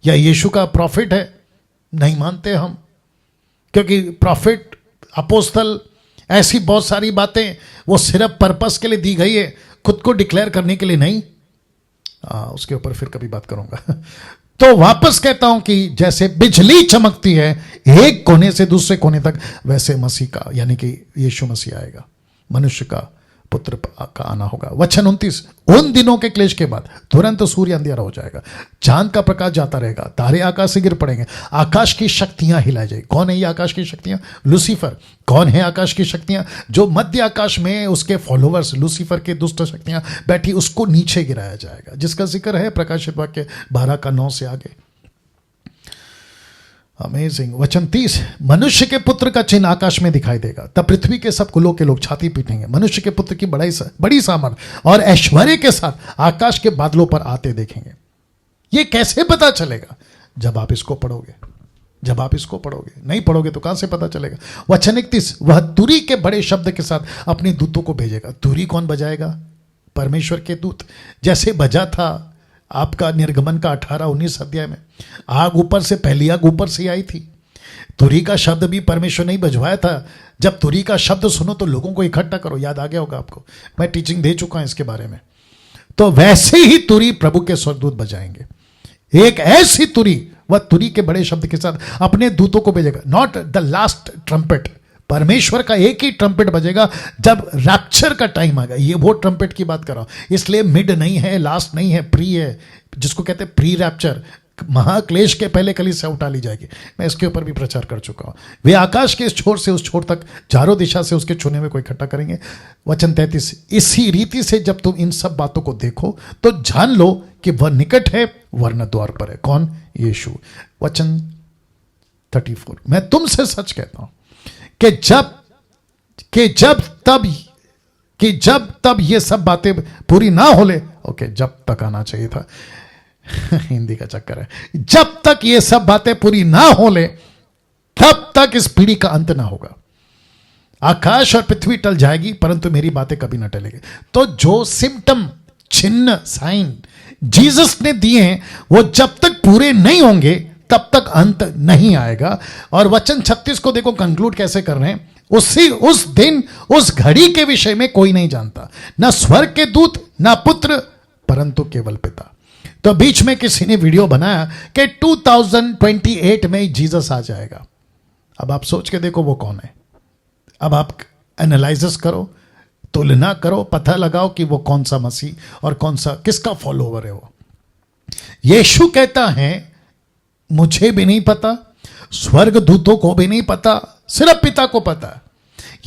या यीशु का प्रॉफिट है। नहीं मानते हम, क्योंकि प्रॉफिट, अपोस्तल, ऐसी बहुत सारी बातें वो सिर्फ पर्पस के लिए दी गई है, खुद को डिक्लेयर करने के लिए नहीं। उसके ऊपर फिर कभी बात करूंगा। तो वापस कहता हूं कि जैसे बिजली चमकती है एक कोने से दूसरे कोने तक, वैसे मसीह का, यानी कि यीशु मसीह आएगा, मनुष्य का पुत्र का आना होगा। वचन 29, उन दिनों के क्लेश के बाद तुरंत सूर्य अंधेरा हो जाएगा, चांद का प्रकाश जाता रहेगा, तारे आकाश से गिर पड़ेंगे, आकाश की शक्तियां हिलाई जाएगी। कौन है ये आकाश की शक्तियां? लूसीफर। कौन है आकाश की शक्तियां? जो मध्य आकाश में उसके फॉलोवर्स, लूसीफर के दुष्ट शक्तियां बैठी, उसको नीचे गिराया जाएगा, जिसका जिक्र है प्रकाशित वाक्य 12:9 से आगे। अमेजिंग। वचन 30, मनुष्य के पुत्र का चिन्ह आकाश में दिखाई देगा, तब पृथ्वी के सब कुलों के लोग छाती पीटेंगे, मनुष्य के पुत्र की बड़ी सामर्थ और ऐश्वर्य के साथ आकाश के बादलों पर आते देखेंगे। ये कैसे पता चलेगा? जब आप इसको पढ़ोगे, जब आप इसको पढ़ोगे। नहीं पढ़ोगे तो कहां से पता चलेगा? वचन 31, वह तुरी के बड़े शब्द के साथ अपने दूतों को भेजेगा। तुरी कौन बजाएगा? परमेश्वर के दूत। जैसे बजा था आपका निर्गमन का 18-19 अध्याय में, आग ऊपर से, पहली आग ऊपर से आई थी। तुरी का शब्द भी परमेश्वर नहीं बजवाया था। जब तुरी का शब्द सुनो तो लोगों को इकट्ठा करो, याद आ गया होगा आपको, मैं टीचिंग दे चुका हूं इसके बारे में। तो वैसे ही तुरी प्रभु के स्वर्गदूत बजाएंगे, एक ऐसी तुरी, वह तुरी के बड़े शब्द के साथ अपने दूतों को भेजेगा। नॉट द लास्ट ट्रम्पेट, परमेश्वर का एक ही ट्रम्पेट बजेगा जब रैप्चर का टाइम आएगा। ये वो ट्रम्पेट की बात कर रहा हूं, इसलिए मिड नहीं है, लास्ट नहीं है, प्री है, जिसको कहते हैं प्री रैप्चर। महाक्लेश के पहले कलीसिया उठा ली जाएगी। मैं इसके ऊपर भी प्रचार कर चुका हूं। वे आकाश के इस छोर से उस छोर तक चारों दिशा से उसके छूने में कोई इकट्ठा करेंगे। वचन 33, इसी रीति से जब तुम इन सब बातों को देखो तो जान लो कि वह निकट है, वरना द्वार पर है। कौन? यीशु। वचन 34, मैं तुमसे सच कहता हूं कि जब तब ये सब बातें पूरी ना हो ले, ओके, जब तक आना चाहिए था, हिंदी का चक्कर है। जब तक ये सब बातें पूरी ना हो ले, तब तक इस पीढ़ी का अंत ना होगा। आकाश और पृथ्वी टल जाएगी परंतु मेरी बातें कभी ना टलेगी। तो जो सिम्टम, चिन्ह, साइन जीसस ने दिए हैं, वो जब तक पूरे नहीं होंगे तब तक अंत नहीं आएगा। और वचन 36 को देखो कंक्लूड कैसे कर रहे हैं। उस दिन, उस घड़ी के विषय में कोई नहीं जानता, न स्वर्ग के दूत, ना पुत्र परंतु केवल पिता। तो बीच में किसी ने वीडियो बनाया कि 2028 में जीसस आ जाएगा। अब आप सोच के देखो वो कौन है। अब आप एनालिसिस करो, तुलना करो, पता लगाओ कि वो कौन सा मसीह और कौन सा किसका फॉलोवर है वो। यीशु कहता है मुझे भी नहीं पता, स्वर्ग दूतों को भी नहीं पता, सिर्फ पिता को पता है।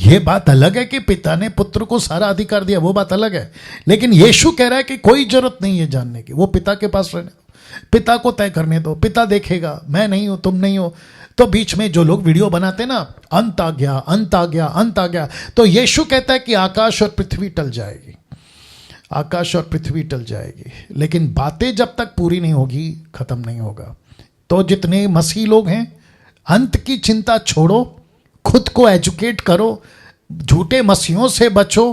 यह बात अलग है कि पिता ने पुत्र को सारा अधिकार दिया, वो बात अलग है। लेकिन यीशु कह रहा है कि कोई जरूरत नहीं है जानने की, वो पिता के पास रहने दो, पिता को तय करने दो, पिता देखेगा, मैं नहीं हूं, तुम नहीं हो। तो बीच में जो लोग वीडियो बनाते ना, अंत आ गया, अंत आ गया, अंत आ गया, तो यीशु कहता है कि आकाश और पृथ्वी टल जाएगी, आकाश और पृथ्वी टल जाएगी, लेकिन बातें जब तक पूरी नहीं होगी खत्म नहीं होगा। तो जितने मसीह लोग हैं, अंत की चिंता छोड़ो, खुद को एजुकेट करो, झूठे मसीहों से बचो,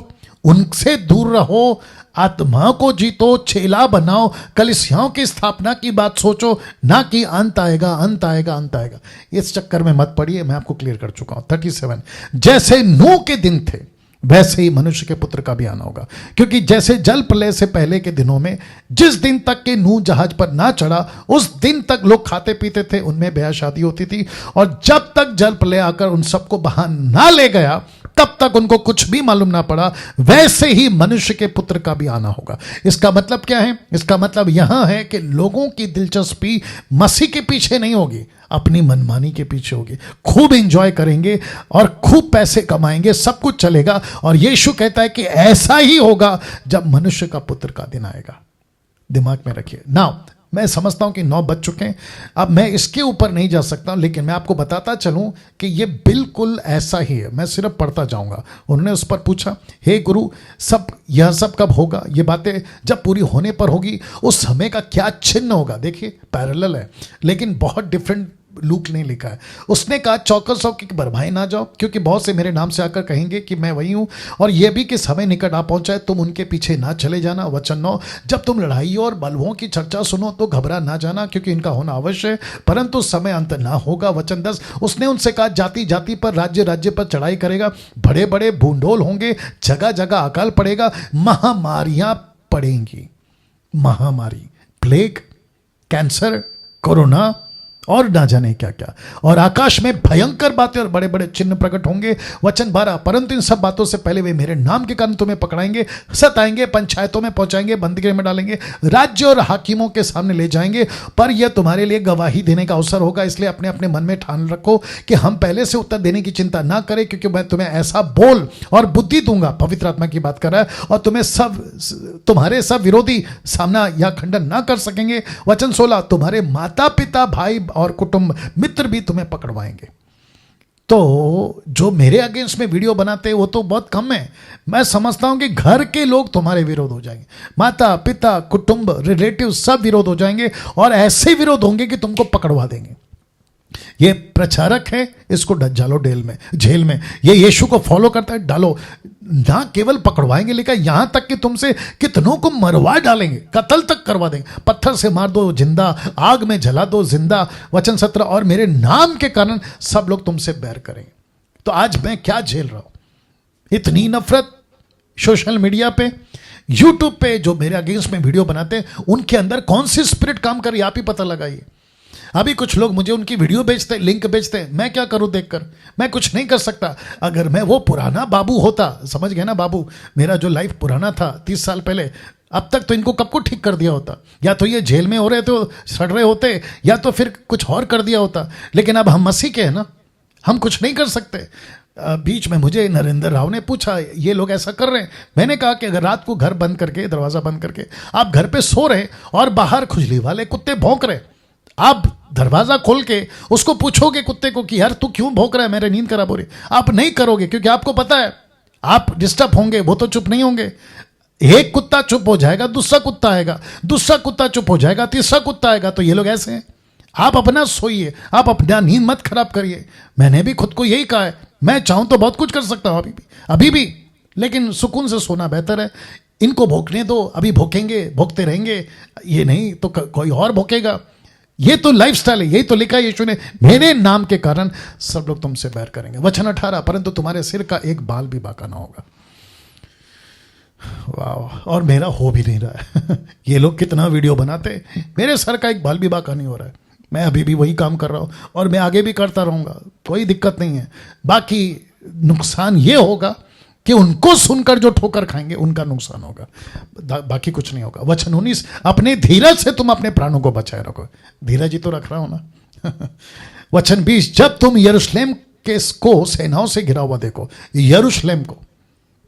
उनसे दूर रहो, आत्मा को जीतो, चेला बनाओ, कलीसियाओं की स्थापना की बात सोचो, ना कि अंत आएगा, अंत आएगा, अंत आएगा। इस चक्कर में मत पड़िए, मैं आपको क्लियर कर चुका हूं। 37, जैसे नूह के दिन थे वैसे ही मनुष्य के पुत्र का भी आना होगा। क्योंकि जैसे जल प्रलय से पहले के दिनों में जिस दिन तक के नूह जहाज पर ना चढ़ा, उस दिन तक लोग खाते पीते थे, उनमें ब्याह शादी होती थी, और जब तक जल प्रलय आकर उन सबको बहा ना ले गया तब तक उनको कुछ भी मालूम ना पड़ा, वैसे ही मनुष्य के पुत्र का भी आना होगा। इसका मतलब क्या है? इसका मतलब यहां है कि लोगों की दिलचस्पी मसीह के पीछे नहीं होगी, अपनी मनमानी के पीछे होगी। खूब एंजॉय करेंगे और खूब पैसे कमाएंगे, सब कुछ चलेगा। और यीशु कहता है कि ऐसा ही होगा जब मनुष्य का पुत्र का दिन आएगा। दिमाग में रखिए। नाउ मैं समझता हूं कि 9 बज चुके हैं, अब मैं इसके ऊपर नहीं जा सकता, लेकिन मैं आपको बताता चलूं कि ये बिल्कुल ऐसा ही है। मैं सिर्फ पढ़ता जाऊंगा। उन्होंने उस पर पूछा, हे गुरु, यह सब कब होगा? ये बातें जब पूरी होने पर होगी, उस समय का क्या चिन्ह होगा? देखिए पैरेलल है, लेकिन बहुत डिफरेंट लूक नहीं लिखा है। उसने कहा, चौकस हो कि भरमाए ना जाओ, क्योंकि बहुत से मेरे नाम से आकर कहेंगे कि मैं वही हूं, और यह भी कि समय निकट आ पहुंचा है, तुम उनके पीछे ना चले जाना। वचन 9, जब तुम लड़ाइयों और बलवों की चर्चा सुनो तो घबरा ना जाना, क्योंकि इनका होना अवश्य है, परंतु समय अंत ना होगा। वचन 10, उसने उनसे कहा, जाति जाति पर, राज्य राज्य पर चढ़ाई करेगा, बड़े बड़े भूंडोल होंगे, जगह जगह अकाल पड़ेगा, महामारियां पड़ेंगी। महामारी, प्लेग, कैंसर, कोरोना और ना जाने क्या क्या, और आकाश में भयंकर बातें और बड़े बड़े चिन्ह प्रकट होंगे। वचन 12, परंतु इन सब बातों से पहले वे मेरे नाम के कारण तुम्हें पकड़ाएंगे, सताएंगे, पंचायतों में पहुंचाएंगे, बंदीगृह में डालेंगे, राज्य और हाकिमों के सामने ले जाएंगे, पर यह तुम्हारे लिए गवाही देने का अवसर होगा। इसलिए अपने अपने मन में ठान रखो कि हम पहले से उत्तर देने की चिंता ना करें, क्योंकि मैं तुम्हें ऐसा बोल और बुद्धि दूंगा, पवित्र आत्मा की बात कर रहा है, और तुम्हारे सब विरोधी सामना या खंडन ना कर सकेंगे। वचन 16, तुम्हारे माता पिता, भाई और कुटुंब मित्र भी तुम्हें पकड़वाएंगे। तो जो मेरे अगेंस्ट में वीडियो बनाते हैं वो तो बहुत कम है। मैं समझता हूं कि घर के लोग तुम्हारे विरोध हो जाएंगे, माता पिता, कुटुंब, रिलेटिव सब विरोध हो जाएंगे, और ऐसे विरोध होंगे कि तुमको पकड़वा देंगे। ये प्रचारक है, इसको डालो जेल में। ये यीशु को फॉलो करता है, डालो। ना केवल पकड़वाएंगे, लेकिन यहां तक कि तुमसे कितनों को मरवा डालेंगे, कत्ल तक करवा देंगे, पत्थर से मार दो जिंदा, आग में जला दो जिंदा। वचन 17, और मेरे नाम के कारण सब लोग तुमसे बैर करेंगे। तो आज मैं क्या झेल रहा हूं? इतनी नफरत सोशल मीडिया पे, यूट्यूब पे, जो मेरे अगेंस्ट में वीडियो बनाते हैं, उनके अंदर कौन सी स्पिरिट काम कर रही है आप ही पता लगाइए। अभी कुछ लोग मुझे उनकी वीडियो बेचते, लिंक बेचते हैं, मैं क्या करूं देखकर? मैं कुछ नहीं कर सकता। अगर मैं वो पुराना बाबू होता, समझ गए ना बाबू, मेरा जो लाइफ पुराना था 30 साल पहले, अब तक तो इनको कब को ठीक कर दिया होता। या तो ये जेल में हो रहे थे, सड़ रहे होते, या तो फिर कुछ और कर दिया होता। लेकिन अब हम मसीह के हैं ना, हम कुछ नहीं कर सकते। बीच में मुझे नरेंद्र राव ने पूछा, ये लोग ऐसा कर रहे हैं। मैंने कहा कि अगर रात को घर बंद करके, दरवाजा बंद करके आप घर पे सो रहे और बाहर खुजली वाले कुत्ते भौंक रहे, आप दरवाजा खोल के उसको पूछोगे कुत्ते को कि यार तू क्यों भौंक रहा है, मेरे नींद खराब हो रही, आप नहीं करोगे, क्योंकि आपको पता है आप डिस्टर्ब होंगे, वो तो चुप नहीं होंगे। एक कुत्ता चुप हो जाएगा, दूसरा कुत्ता आएगा, दूसरा कुत्ता चुप हो जाएगा, तीसरा कुत्ता आएगा। तो ये लोग ऐसे हैं। आप अपना सोइए, आप अपना नींद मत खराब करिए। मैंने भी खुद को यही कहा है, मैं चाहूं तो बहुत कुछ कर सकता हूं अभी भी, लेकिन सुकून से सोना बेहतर है। इनको भोंकने दो, अभी भोंकेंगे, भोंकते रहेंगे, ये नहीं तो कोई और भोंकेगा। ये तो लाइफस्टाइल है, यही तो लिखा है यीशु ने, मेरे नाम के कारण सब लोग तुमसे बैर करेंगे। वचन 18, परंतु तुम्हारे सिर का एक बाल भी बाका ना होगा। वाह, और मेरा हो भी नहीं रहा है। ये लोग कितना वीडियो बनाते, मेरे सर का एक बाल भी बाका नहीं हो रहा है। मैं अभी भी वही काम कर रहा हूँ और मैं आगे भी करता रहूँगा, कोई दिक्कत नहीं है। बाकी नुकसान ये होगा कि उनको सुनकर जो ठोकर खाएंगे उनका नुकसान होगा, बाकी कुछ नहीं होगा। वचन 19, अपने धीरज से तुम अपने प्राणों को बचाए रखो। धीरज ही तो रख रहा हूं ना। वचन 20, जब तुम यरूशलेम के को सेनाओं से घिरा हुआ देखो, यरूशलेम को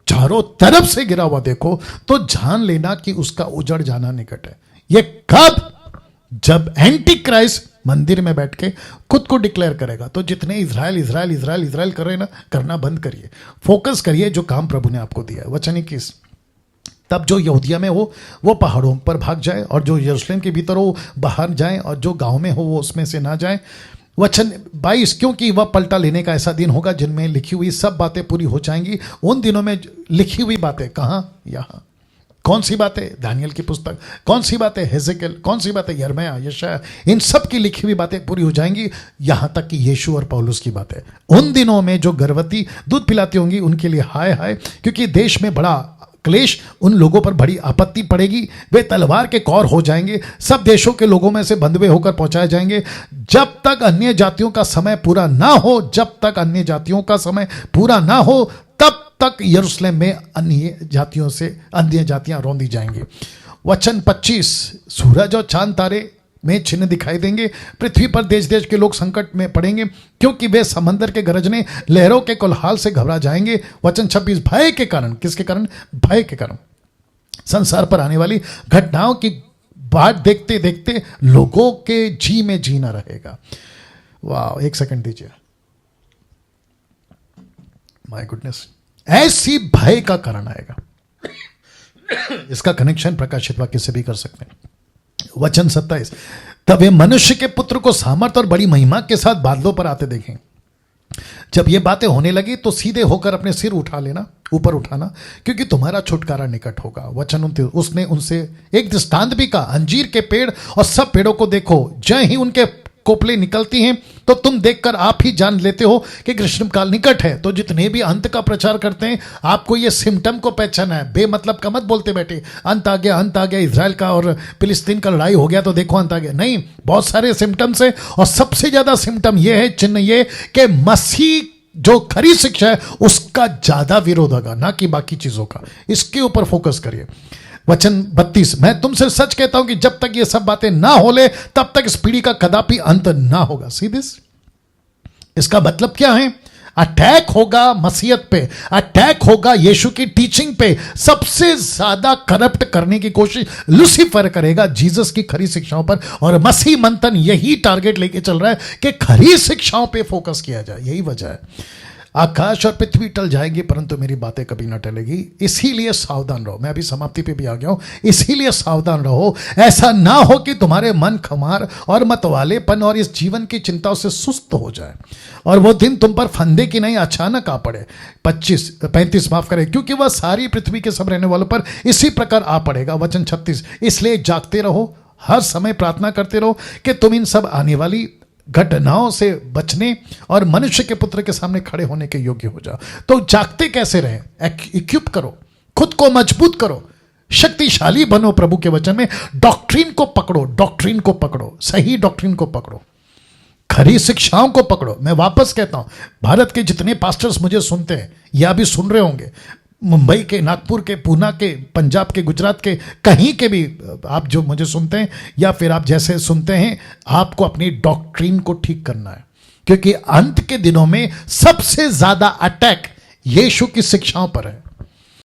चारों तरफ से घिरा हुआ देखो, तो जान लेना कि उसका उजड़ जाना निकट है। ये कब? जब एंटी क्राइस्ट मंदिर में बैठ के खुद को डिक्लेयर करेगा। तो जितने इजराइल इजराइल इजराइल इजराइल कर रहे हैं ना, करना बंद करिए, फोकस करिए जो काम प्रभु ने आपको दिया है। वचन 21, तब जो यहूदिया में हो वो पहाड़ों पर भाग जाए, और जो यरूशलेम के भीतर हो बाहर जाए, और जो गांव में हो वो उसमें से ना जाए। वचन 22, क्योंकि वह पलटा लेने का ऐसा दिन होगा जिनमें लिखी हुई सब बातें पूरी हो जाएंगी। उन दिनों में लिखी हुई बातें कहाँ? यहाँ। कौन सी बातें? दानियल की पुस्तक। कौन सी बातें? हेजेकियल। कौन सी बातें? यिर्मयाह, यशायाह। इन सब की लिखी हुई बातें पूरी हो जाएंगी, यहां तक कि यीशु और पौलुस की बातें। उन दिनों में जो गर्भवती दूध पिलाती होंगी उनके लिए हाय हाय, क्योंकि देश में बड़ा क्लेश, उन लोगों पर बड़ी आपत्ति पड़ेगी। वे तलवार के कौर हो जाएंगे, सब देशों के लोगों में से बंधुए होकर पहुंचाए जाएंगे। जब तक अन्य जातियों का समय पूरा ना हो, जब तक अन्य जातियों का समय पूरा ना हो, तब तक यरूशलेम में अन्य जातियां रौंदी जाएंगी। वचन 25, सूरज और चांद तारे में चिन्ह दिखाई देंगे, पृथ्वी पर देश देश के लोग संकट में पड़ेंगे, क्योंकि वे समंदर के गरजने, लहरों के कोलाहल से घबरा जाएंगे। वचन 26, भय के कारण। किसके कारण? भय के कारण। संसार पर आने वाली घटनाओं की बाट देखते देखते लोगों के जी में जी न रहेगा। वाह, एक सेकंड दीजिए। माय गुडनेस, ऐसी भय का कारण आएगा। इसका कनेक्शन प्रकाशित वाक्य से भी कर सकते हैं। वचन 27, तब वे मनुष्य के पुत्र को सामर्थ और बड़ी महिमा के साथ बादलों पर आते देखें। जब ये बातें होने लगी तो सीधे होकर अपने सिर उठा लेना, ऊपर उठाना, क्योंकि तुम्हारा छुटकारा निकट होगा। वचन 29, उसने उनसे एक दृष्टांत भी कहा, अंजीर के पेड़ और सब पेड़ों को देखो, जय ही उनके कोपले निकलती हैं तो तुम देखकर आप ही जान लेते हो कि ग्रीष्मकाल निकट है। तो जितने भी अंत का प्रचार करते हैं, आपको ये सिम्टम को पहचाना है। बेमतलब का मत बोलते बैठे, अंत आ गया, अंत आ गया, इजराइल का और फिलिस्तीन का लड़ाई हो गया तो देखो अंत आ गया। नहीं, बहुत सारे सिम्टम्स है, और सबसे ज्यादा सिम्टम ये है, चिन्ह ये, कि मसीह जो खरी शिक्षा है उसका ज्यादा विरोध होगा, ना कि बाकी चीजों का। इसके ऊपर फोकस करिए। वचन 32, मैं तुमसे सच कहता हूं कि जब तक ये सब बातें ना हो ले, तब तक इस पीढ़ी का कदापि अंत ना होगा। See this? इसका मतलब क्या है? अटैक होगा मसीहत पे, अटैक होगा यीशु की टीचिंग पे। सबसे ज्यादा करप्ट करने की कोशिश लूसीफर करेगा जीसस की खरी शिक्षाओं पर, और मसीह मंथन यही टारगेट लेके चल रहा है कि खरी शिक्षाओं पे फोकस किया जाए। यही वजह है। आकाश और पृथ्वी टल जाएगी परंतु मेरी बातें कभी ना टलेगी। इसीलिए सावधान रहो। मैं अभी समाप्ति पे भी आ गया हूं। इसीलिए सावधान रहो, ऐसा ना हो कि तुम्हारे मन खमार और मतवालेपन और इस जीवन की चिंताओं से सुस्त हो जाए, और वो दिन तुम पर फंदे की नहीं अचानक आ पड़े। 35 माफ करें, क्योंकि वह सारी पृथ्वी के सब रहने वालों पर इसी प्रकार आ पड़ेगा। वचन 36, इसलिए जागते रहो, हर समय प्रार्थना करते रहो कि तुम इन सब आने वाली घटनाओं से बचने और मनुष्य के पुत्र के सामने खड़े होने के योग्य हो जाओ। तो जागते कैसे रहें? इक्विप करो, खुद को मजबूत करो, शक्तिशाली बनो प्रभु के वचन में। डॉक्ट्रिन को पकड़ो, डॉक्ट्रिन को पकड़ो, सही डॉक्ट्रिन को पकड़ो, खरी शिक्षाओं को पकड़ो। मैं वापस कहता हूं, भारत के जितने पास्टर्स मुझे सुनते हैं या भी सुन रहे होंगे, मुंबई के, नागपुर के, पूना के, पंजाब के, गुजरात के, कहीं के भी आप जो मुझे सुनते हैं या फिर आप जैसे सुनते हैं, आपको अपनी डॉक्ट्रिन को ठीक करना है, क्योंकि अंत के दिनों में सबसे ज्यादा अटैक यीशु की शिक्षाओं पर है।